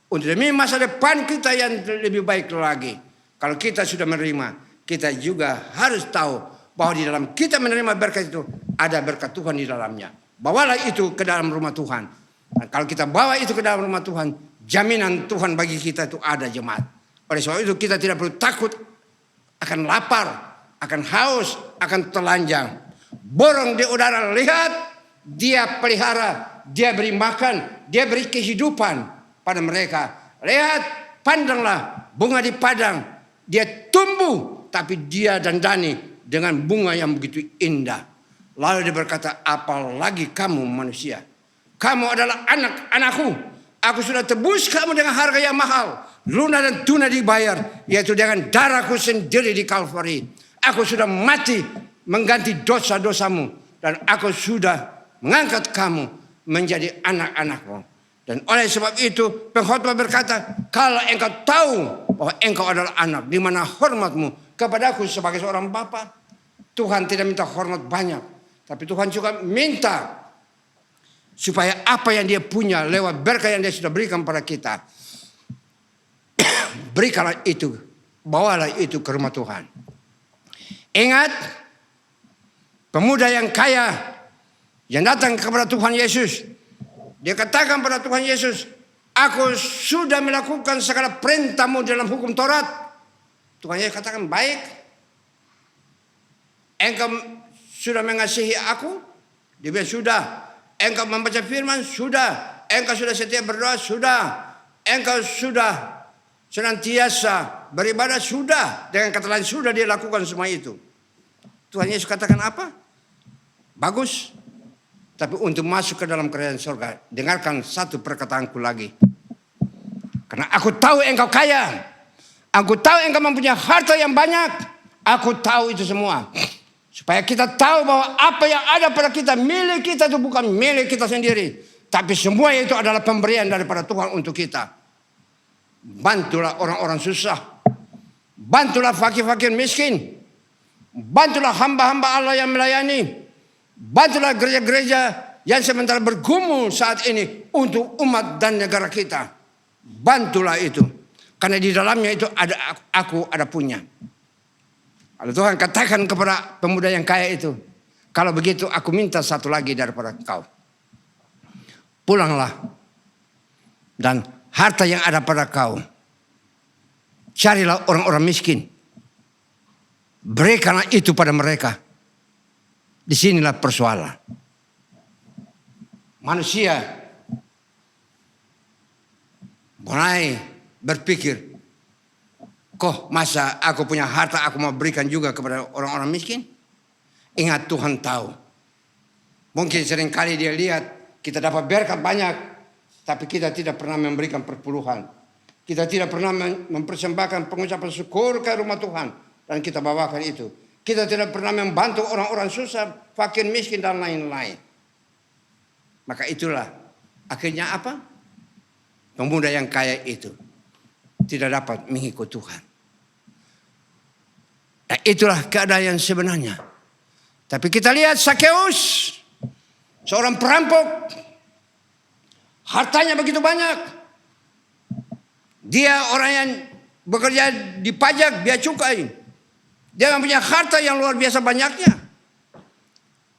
untuk demi masa depan kita yang lebih baik lagi. Kalau kita sudah menerima, kita juga harus tahu bahwa di dalam kita menerima berkat itu, ada berkat Tuhan di dalamnya. Bawalah itu ke dalam rumah Tuhan. Dan kalau kita bawa itu ke dalam rumah Tuhan, jaminan Tuhan bagi kita itu ada, jemaat. Oleh sebab itu kita tidak perlu takut akan lapar, akan haus, akan telanjang. Borong di udara, lihat, Dia pelihara, Dia beri makan, Dia beri kehidupan pada mereka. Lihat, pandanglah bunga di padang. Dia tumbuh, tapi dia dandani dengan bunga yang begitu indah. Lalu dia berkata, apalagi kamu manusia. Kamu adalah anak-anakku. Aku sudah tebus kamu dengan harga yang mahal. Lunas dan tunai dibayar, yaitu dengan darahku sendiri di Kalvari. Aku sudah mati mengganti dosa-dosamu. Dan aku sudah mengangkat kamu menjadi anak-anakku. Dan oleh sebab itu pengkhotbah berkata, kalau engkau tahu bahwa engkau adalah anak, di mana hormatmu kepadaku sebagai seorang bapa. Tuhan tidak minta hormat banyak, tapi Tuhan juga minta supaya apa yang Dia punya lewat berkat yang Dia sudah berikan pada kita, berikanlah itu, bawalah itu ke rumah Tuhan. Ingat, pemuda yang kaya yang datang kepada Tuhan Yesus, dia katakan pada Tuhan Yesus, aku sudah melakukan segala perintahmu dalam hukum Taurat. Tuhan Yesus katakan, baik. Engkau sudah mengasihi aku? Dia bilang, sudah. Engkau membaca firman? Sudah. Engkau sudah setia berdoa? Sudah. Engkau sudah senantiasa beribadah? Sudah. Dengan kata lain, sudah dia lakukan semua itu. Tuhan Yesus katakan apa? Bagus. Tapi untuk masuk ke dalam kerajaan surga, dengarkan satu perkataanku lagi. Karena aku tahu engkau kaya. Aku tahu engkau mempunyai harta yang banyak. Aku tahu itu semua. Supaya kita tahu bahwa apa yang ada pada kita, milik kita itu bukan milik kita sendiri. Tapi semua itu adalah pemberian daripada Tuhan untuk kita. Bantulah orang-orang susah. Bantulah fakir-fakir miskin. Bantulah hamba-hamba Allah yang melayani. Bantulah gereja-gereja yang sementara bergumul saat ini untuk umat dan negara kita. Bantulah itu. Karena di dalamnya itu ada aku, ada punya. Kalau Tuhan katakan kepada pemuda yang kaya itu, kalau begitu aku minta satu lagi daripada engkau. Pulanglah. Dan harta yang ada pada kau, carilah orang-orang miskin. Berikanlah itu pada mereka. Disinilah persoalan. Manusia mulai berpikir, kok masa aku punya harta aku mau berikan juga kepada orang-orang miskin? Ingat, Tuhan tahu. Mungkin seringkali dia lihat kita dapat berkat banyak, tapi kita tidak pernah memberikan perpuluhan. Kita tidak pernah mempersembahkan pengucapan syukur ke rumah Tuhan. Dan kita bawakan itu. Kita tidak pernah membantu orang-orang susah, fakir, miskin, dan lain-lain. Maka itulah akhirnya apa? Pemuda yang kaya itu tidak dapat mengikut Tuhan. Nah, itulah keadaan yang sebenarnya. Tapi kita lihat Sakeus, seorang perampok, hartanya begitu banyak. Dia orang yang bekerja di pajak, bea cukai. Dia mempunyai harta yang luar biasa banyaknya.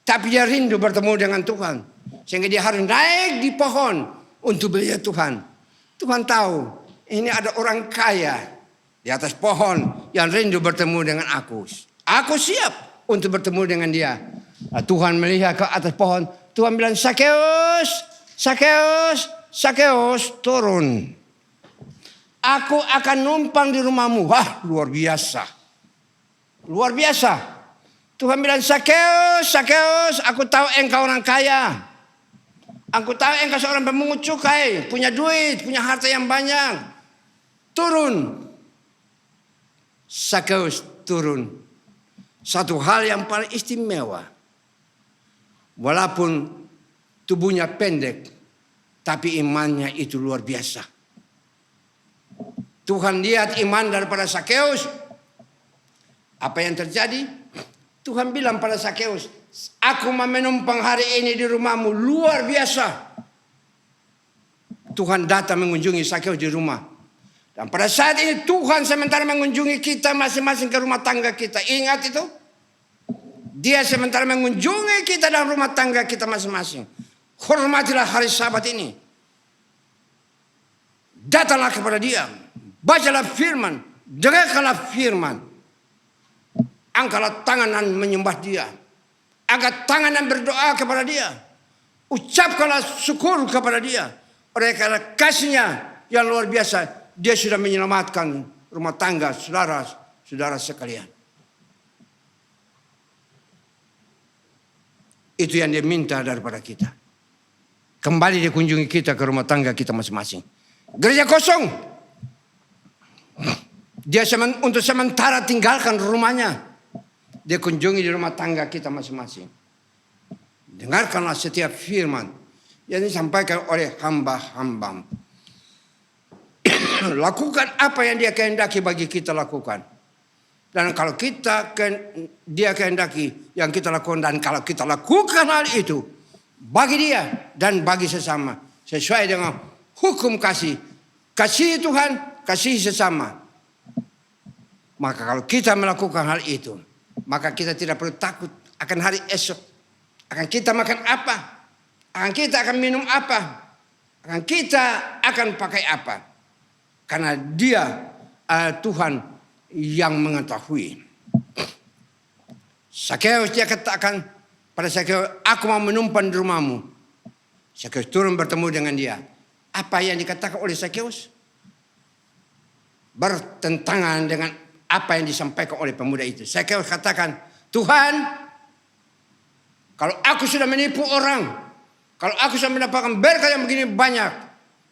Tapi dia rindu bertemu dengan Tuhan. Sehingga dia harus naik di pohon untuk melihat Tuhan. Tuhan tahu ini ada orang kaya di atas pohon yang rindu bertemu dengan aku. Aku siap untuk bertemu dengan dia. Nah, Tuhan melihat ke atas pohon. Tuhan bilang, Sakeus, Sakeus, Sakeus, turun. Aku akan numpang di rumahmu. Wah, luar biasa. Luar biasa. Tuhan bilang, Sakeus, Sakeus, aku tahu engkau orang kaya. Aku tahu engkau seorang pemungut cukai, punya duit, punya harta yang banyak. Turun. Sakeus turun. Satu hal yang paling istimewa. Walaupun tubuhnya pendek, tapi imannya itu luar biasa. Tuhan lihat iman daripada Sakeus. Apa yang terjadi? Tuhan bilang pada Sakeus, aku mau menumpang hari ini di rumahmu, luar biasa. Tuhan datang mengunjungi Sakeus di rumah. Dan pada saat ini Tuhan sementara mengunjungi kita masing-masing ke rumah tangga kita. Ingat itu? Dia sementara mengunjungi kita dalam rumah tangga kita masing-masing. Hormatilah hari Sabat ini. Datanglah kepada dia. Bacalah firman. Dengarkanlah firman. Angkatlah tangan dan menyembah dia. Angkat tangan dan berdoa kepada dia. Ucapkanlah syukur kepada dia. Oleh karena kasihnya yang luar biasa. Dia sudah menyelamatkan rumah tangga saudara-saudara sekalian. Itu yang dia minta daripada kita. Kembali dia kunjungi kita ke rumah tangga kita masing-masing. Gereja kosong. Dia untuk sementara tinggalkan rumahnya. Dia kunjungi di rumah tangga kita masing-masing. Dengarkanlah setiap firman yang disampaikan oleh hamba-hamba. Lakukan apa yang dia kehendaki bagi kita lakukan. Dan kalau dia kehendaki yang kita lakukan, dan kalau kita lakukan hal itu bagi dia dan bagi sesama sesuai dengan hukum kasih. Kasih Tuhan, kasih sesama. Maka kalau kita melakukan hal itu, maka kita tidak perlu takut akan hari esok. Akan kita makan apa? Akan kita akan minum apa? Akan kita akan pakai apa? Karena dia Tuhan yang mengetahui. Sakeus dia katakan pada Sakeus, aku mau menumpang di rumahmu. Sakeus turun bertemu dengan dia. Apa yang dikatakan oleh Sakeus bertentangan dengan apa yang disampaikan oleh pemuda itu. Sakeus katakan, Tuhan, kalau aku sudah menipu orang, kalau aku sudah mendapatkan berkat yang begini banyak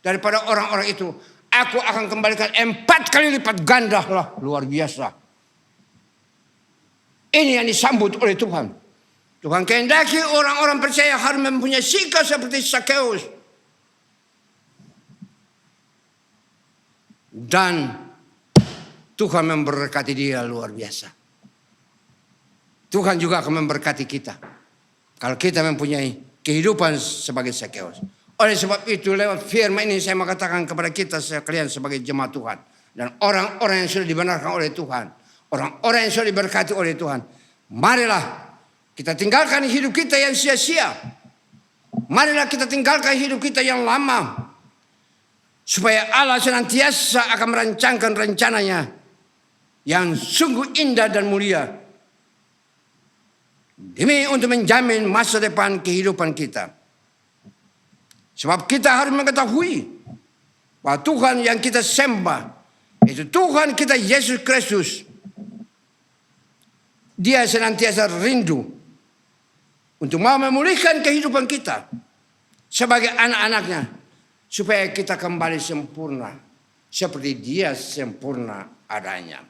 daripada orang-orang itu, aku akan kembalikan 4 kali lipat ganda lah. Luar biasa. Ini yang disambut oleh Tuhan. Tuhan kehendaki orang-orang percaya harus mempunyai sikap seperti Sakeus. Dan Tuhan memberkati dia luar biasa. Tuhan juga akan memberkati kita. Kalau kita mempunyai kehidupan sebagai Sakeus. Oleh sebab itu lewat firman ini saya mengatakan kepada kita sekalian sebagai jemaat Tuhan. Dan orang-orang yang sudah dibenarkan oleh Tuhan. Orang-orang yang sudah diberkati oleh Tuhan. Marilah kita tinggalkan hidup kita yang sia-sia. Marilah kita tinggalkan hidup kita yang lama. Supaya Allah senantiasa akan merancangkan rencananya. Yang sungguh indah dan mulia. Demi untuk menjamin masa depan kehidupan kita. Sebab kita harus mengetahui bahwa Tuhan yang kita sembah itu Tuhan kita Yesus Kristus. Dia senantiasa rindu untuk mau memulihkan kehidupan kita sebagai anak-anaknya supaya kita kembali sempurna seperti dia sempurna adanya.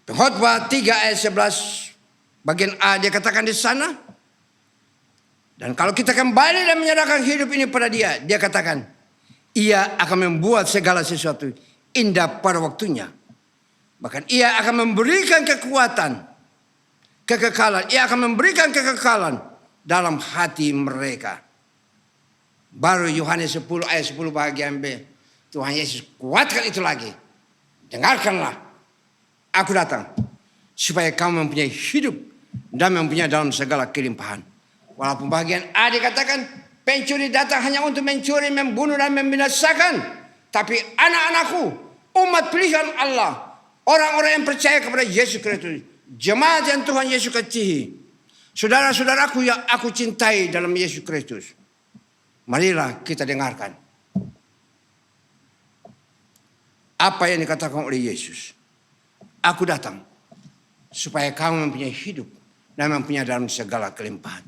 Khotbah 3 ayat 11 bagian A dia katakan di sana. Dan kalau kita kembali dan menyerahkan hidup ini pada dia, dia katakan, ia akan membuat segala sesuatu indah pada waktunya. Bahkan ia akan memberikan kekuatan, kekekalan. Ia akan memberikan kekekalan dalam hati mereka. Baru Yohanes 10 ayat 10 bagian B. Tuhan Yesus kuatkan itu lagi. Dengarkanlah. Aku datang supaya kamu mempunyai hidup dan mempunyai dalam segala kelimpahan. Walaupun bagian A dikatakan pencuri datang hanya untuk mencuri, membunuh dan membinasakan. Tapi anak-anakku, umat pilihan Allah, orang-orang yang percaya kepada Yesus Kristus, jemaat yang Tuhan Yesus kasihi, saudara-saudaraku yang aku cintai dalam Yesus Kristus, marilah kita dengarkan apa yang dikatakan oleh Yesus. Aku datang supaya kamu mempunyai hidup dan mempunyai dalam segala kelimpahan.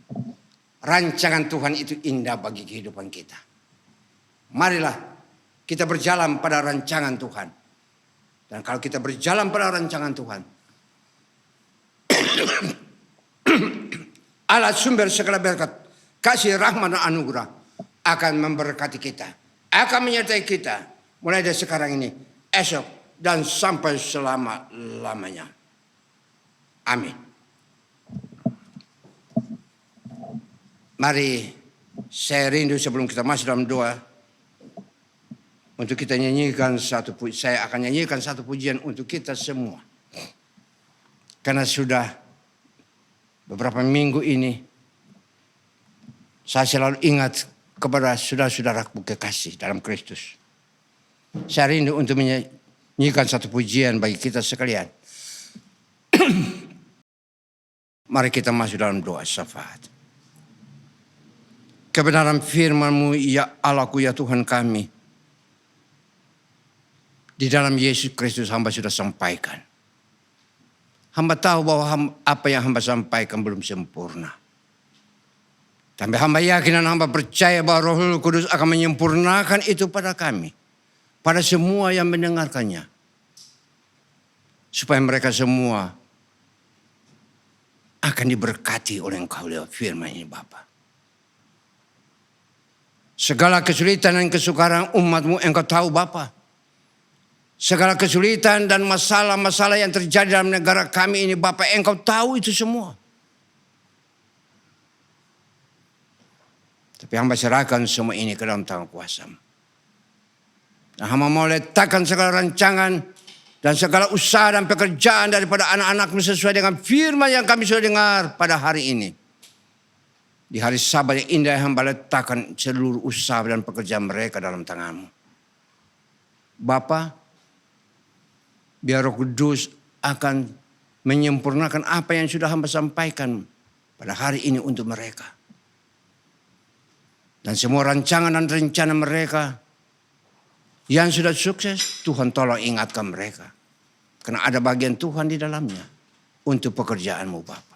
rancangan Tuhan itu indah bagi kehidupan kita. Marilah kita berjalan pada rancangan Tuhan. Dan kalau kita berjalan pada rancangan Tuhan, Allah sumber segala berkat, kasih rahmat dan anugerah akan memberkati kita, akan menyertai kita mulai dari sekarang ini, esok, dan sampai selama-lamanya. Amin. Mari saya rindu sebelum kita masuk dalam doa untuk kita nyanyikan saya akan nyanyikan satu pujian untuk kita semua. Karena sudah beberapa minggu ini saya selalu ingat kepada saudara-saudaraku kekasih dalam Kristus. Saya rindu untuk menyanyikan satu pujian bagi kita sekalian. Mari kita masuk dalam doa syafaat. Kebenaran firman-Mu ya Allahku ya Tuhan kami, di dalam Yesus Kristus hamba sudah sampaikan. Hamba tahu bahwa apa yang hamba sampaikan belum sempurna. Tapi hamba yakin dan hamba percaya bahwa Roh Kudus akan menyempurnakan itu pada kami, pada semua yang mendengarkannya. Supaya mereka semua akan diberkati oleh Engkau lewat firman ini Bapa. Segala kesulitan dan kesukaran umat-Mu Engkau tahu Bapa. Segala kesulitan dan masalah-masalah yang terjadi dalam negara kami ini Bapa, Engkau tahu itu semua. Tapi hamba serahkan semua ini ke dalam tangan kuasa-Mu. Dan hamba mau letakkan segala rancangan dan segala usaha dan pekerjaan daripada anak-anak-Mu sesuai dengan firman yang kami sudah dengar pada hari ini. Di hari Sabat yang indah hamba letakkan seluruh usaha dan pekerjaan mereka dalam tangan-Mu. Bapa, biar Roh Kudus akan menyempurnakan apa yang sudah hamba sampaikan pada hari ini untuk mereka. Dan semua rancangan dan rencana mereka yang sudah sukses, Tuhan tolong ingatkan mereka. Karena ada bagian Tuhan di dalamnya untuk pekerjaan-Mu Bapa.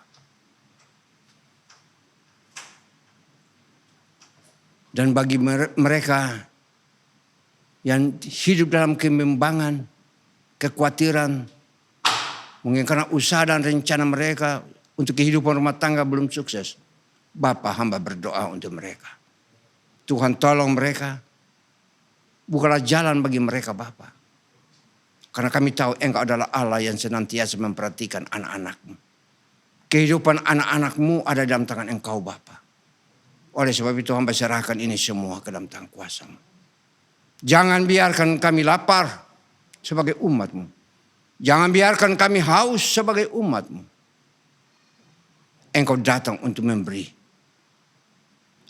Dan bagi mereka yang hidup dalam kebimbangan, kekhawatiran, mungkin karena usaha dan rencana mereka untuk kehidupan rumah tangga belum sukses, Bapa hamba berdoa untuk mereka. Tuhan tolong mereka, bukalah jalan bagi mereka Bapa. Karena kami tahu Engkau adalah Allah yang senantiasa memperhatikan anak-anak-Mu. Kehidupan anak-anak-Mu ada dalam tangan Engkau Bapa. Oleh sebab itu hamba serahkan ini semua ke dalam tangan kuasa-Mu. Jangan biarkan kami lapar sebagai umat-Mu. Jangan biarkan kami haus sebagai umat-Mu. Engkau datang untuk memberi.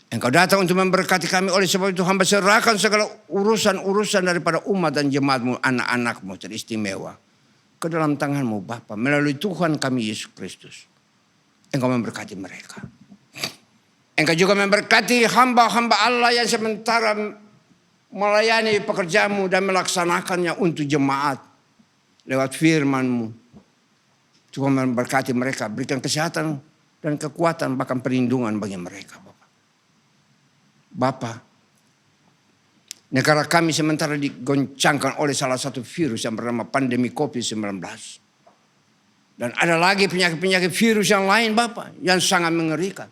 Engkau datang untuk memberkati kami. Oleh sebab itu hamba serahkan segala urusan-urusan daripada umat dan jemaat-Mu, anak-anak-Mu teristimewa ke dalam tangan-Mu Bapa. Melalui Tuhan kami Yesus Kristus. Engkau memberkati mereka. Engkau juga memberkati hamba-hamba Allah yang sementara melayani pekerjaan-Mu dan melaksanakannya untuk jemaat lewat firman-Mu. Tuhan memberkati mereka, berikan kesehatan dan kekuatan bahkan perlindungan bagi mereka Bapak. Bapak, negara kami sementara digoncangkan oleh salah satu virus yang bernama pandemi COVID-19. Dan ada lagi penyakit-penyakit virus yang lain Bapak yang sangat mengerikan.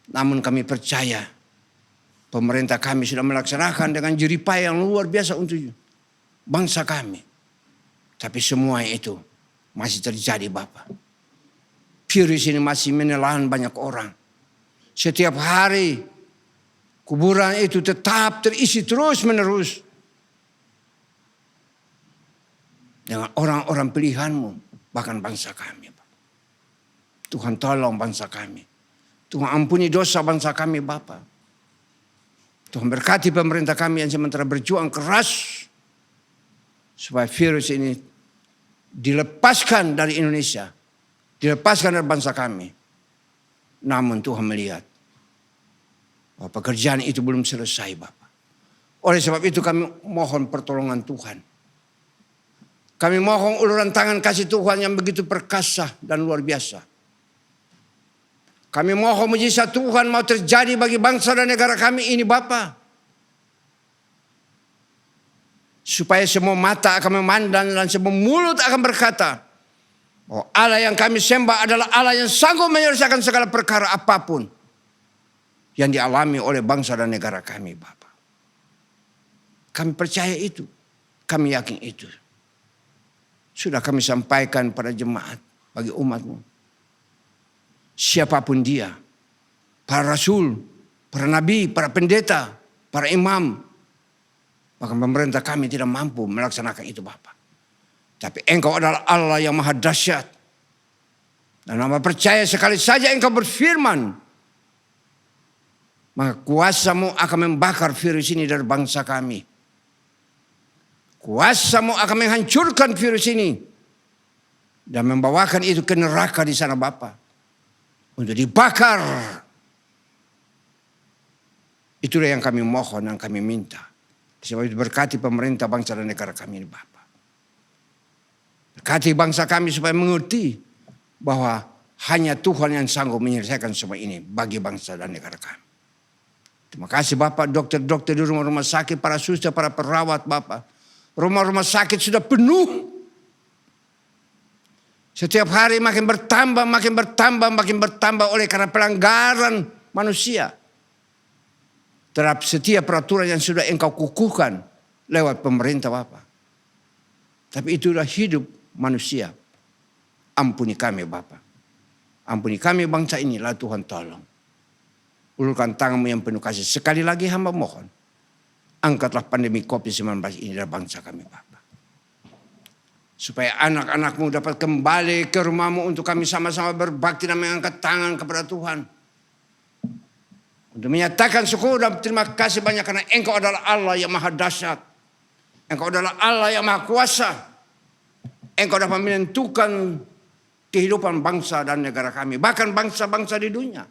Namun kami percaya pemerintah kami sudah melaksanakan dengan jeripaya yang luar biasa untuk bangsa kami. Tapi semua itu masih terjadi Bapak. Virus ini masih menelan banyak orang. Setiap hari kuburan itu tetap terisi terus menerus. Dengan orang-orang pilihan-Mu, bahkan bangsa kami. Tuhan tolong bangsa kami. Tuhan ampuni dosa bangsa kami Bapa. Tuhan berkati pemerintah kami yang sementara berjuang keras supaya virus ini dilepaskan dari Indonesia, dilepaskan dari bangsa kami. Namun Tuhan melihat bahwa pekerjaan itu belum selesai Bapa. Oleh sebab itu kami mohon pertolongan Tuhan. Kami mohon uluran tangan kasih Tuhan yang begitu perkasa dan luar biasa. Kami mohon mujizat Tuhan mau terjadi bagi bangsa dan negara kami ini Bapa. Supaya semua mata akan memandang dan semua mulut akan berkata, oh Allah yang kami sembah adalah Allah yang sanggup menyelesaikan segala perkara apapun yang dialami oleh bangsa dan negara kami Bapa. Kami percaya itu, kami yakin itu. Sudah kami sampaikan pada jemaat bagi umat-Mu. Siapapun dia, para rasul, para nabi, para pendeta, para imam, bahkan pemerintah kami tidak mampu melaksanakan itu Bapa. Tapi Engkau adalah Allah yang maha dahsyat. Dan hamba percaya sekali saja Engkau berfirman, maka kuasa-Mu akan membakar virus ini dari bangsa kami. Kuasa-Mu akan menghancurkan virus ini. Dan membawakan itu ke neraka di sana Bapa. Untuk dibakar. Itulah yang kami mohon dan kami minta. Sebab itu berkati pemerintah bangsa dan negara kami ini Bapa. Berkati bangsa kami supaya mengerti bahwa hanya Tuhan yang sanggup menyelesaikan semua ini bagi bangsa dan negara kami. Terima kasih Bapak, dokter-dokter di rumah-rumah sakit, para suster, para perawat Bapak. Rumah-rumah sakit sudah penuh. Setiap hari makin bertambah oleh karena pelanggaran manusia. Terhadap setiap peraturan yang sudah Engkau kukuhkan lewat pemerintah Bapa. Tapi itulah hidup manusia. Ampuni kami Bapa. Ampuni kami bangsa ini, lah Tuhan tolong. Ulurkan tangan-Mu yang penuh kasih. Sekali lagi hamba mohon. Angkatlah pandemi COVID-19 ini dari bangsa kami Bapa. Supaya anak-anak-Mu dapat kembali ke rumah-Mu untuk kami sama-sama berbakti dan mengangkat tangan kepada Tuhan. Untuk menyatakan syukur dan terima kasih banyak karena Engkau adalah Allah yang maha dahsyat. Engkau adalah Allah yang maha kuasa. Engkau dapat menentukan kehidupan bangsa dan negara kami. Bahkan bangsa-bangsa di dunia.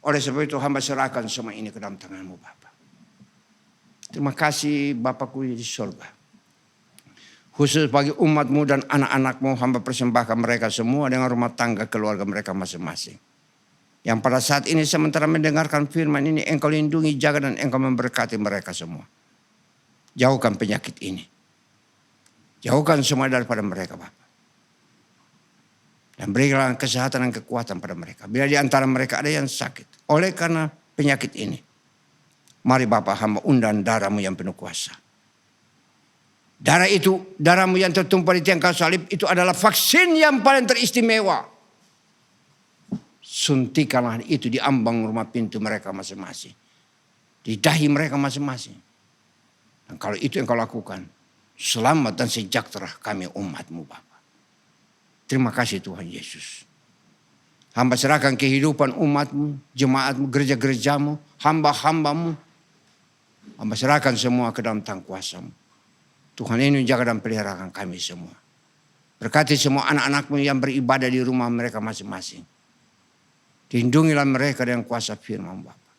Oleh sebab itu hamba serahkan semua ini ke dalam tangan-Mu Bapa. Terima kasih Bapakku di surga. Khusus bagi umat-Mu dan anak-anak-Mu hamba persembahkan mereka semua dengan rumah tangga keluarga mereka masing-masing. Yang pada saat ini sementara mendengarkan firman ini Engkau lindungi, jaga dan Engkau memberkati mereka semua. Jauhkan penyakit ini. Jauhkan semua daripada mereka Bapa. Dan berilah kesehatan dan kekuatan pada mereka. Bila di antara mereka ada yang sakit oleh karena penyakit ini. Mari Bapa hamba undang darah-Mu yang penuh kuasa. Darah itu, darah-Mu yang tertumpah di tiang kayu salib itu adalah vaksin yang paling teristimewa. Suntikanlah itu di ambang rumah pintu mereka masing-masing. Di dahi mereka masing-masing. Dan kalau itu yang Kau lakukan, selamat dan sejahtera kami umat-Mu Bapa. Terima kasih Tuhan Yesus. Hamba serahkan kehidupan umat-Mu, jemaat-Mu, gereja-gereja-Mu, hamba-hamba-Mu. Hamba serahkan semua ke dalam tangan kuasa-Mu. Tuhan ini jaga dan peliharakan kami semua. Berkati semua anak-anak-Mu yang beribadah di rumah mereka masing-masing. Lindungilah mereka dengan kuasa firman Bapa.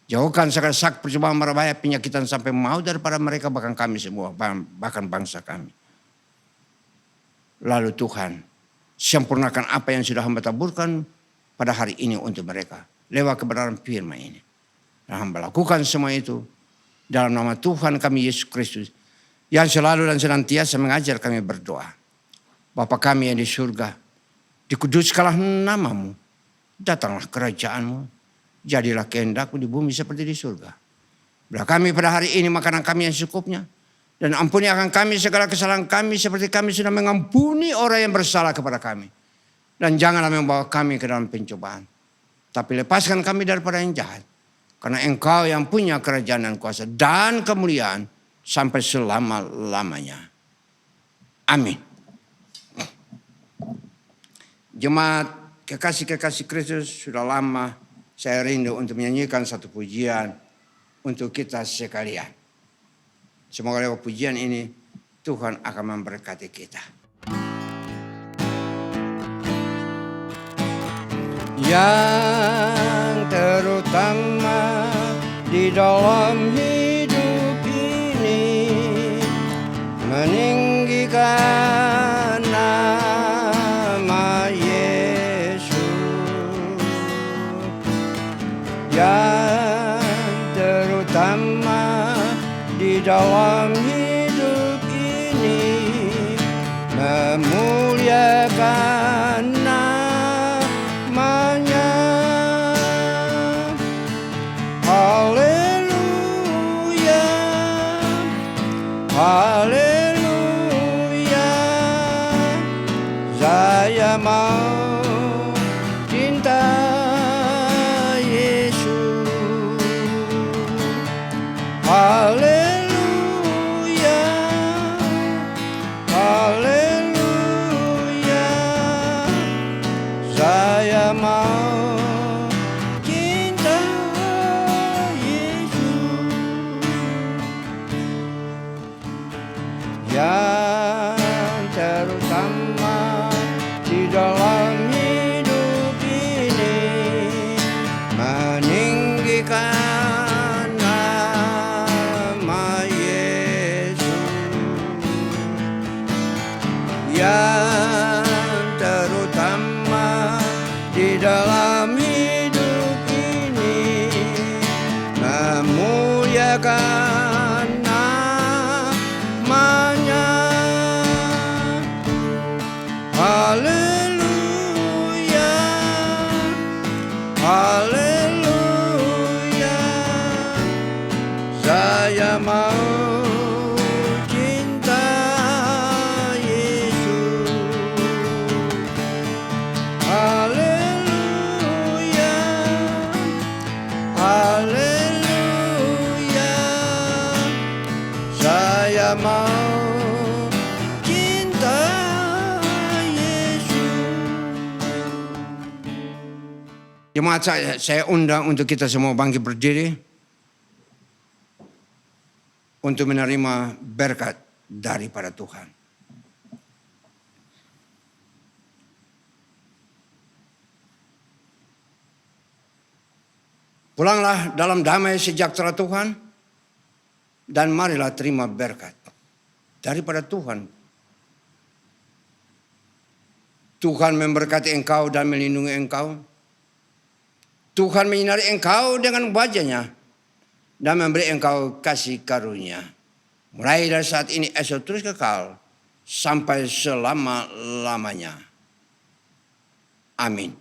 Jauhkan segala sak percobaan merabaya penyakitan sampai mau daripada mereka bahkan kami semua, bahkan bangsa kami. Lalu Tuhan, sempurnakan apa yang sudah hamba taburkan pada hari ini untuk mereka. Lewat kebenaran firman ini. Dan hamba lakukan semua itu dalam nama Tuhan kami Yesus Kristus. Yang selalu dan senantiasa mengajar kami berdoa. Bapa kami yang di surga, dikuduskanlah nama-Mu. Datanglah kerajaan-Mu. Jadilah kehendak-Mu di bumi seperti di surga. Berilah kami pada hari ini makanan kami yang secukupnya. Dan ampuni akan kami segala kesalahan kami seperti kami sudah mengampuni orang yang bersalah kepada kami. Dan janganlah membawa kami ke dalam pencobaan. Tapi lepaskan kami daripada yang jahat. Karena Engkau yang punya kerajaan dan kuasa dan kemuliaan sampai selama-lamanya. Amin. Jemaat kekasih-kekasih Kristus, sudah lama saya rindu untuk menyanyikan satu pujian untuk kita sekalian. Semoga lewat pujian ini Tuhan akan memberkati kita. Yang terutama di dalam hidup ini meninggikan nama Yesus. dalam hidup ini, memuliakan namanya. Haleluya, haleluya, saya mau cinta Yesus. Haleluya, haleluya, saya mau cinta Yesus. Yang terutama di dalam hidup ini, meninggikan nama Yesus. Yang terutama di dalam hidup ini, memuliakan namanya. Haleluya, haleluya, saya mau cinta Yesus. Haleluya, haleluya, saya mau cinta Yesus. Jemaat, saya undang untuk kita semua bangkit berdiri untuk menerima berkat daripada Tuhan. Pulanglah dalam damai sejahtera Tuhan dan marilah terima berkat daripada Tuhan. Tuhan memberkati engkau dan melindungi engkau. Tuhan menyinari engkau dengan wajah-Nya dan memberi engkau kasih karunia. Mulai dari saat ini, esok terus kekal sampai selama-lamanya. Amin.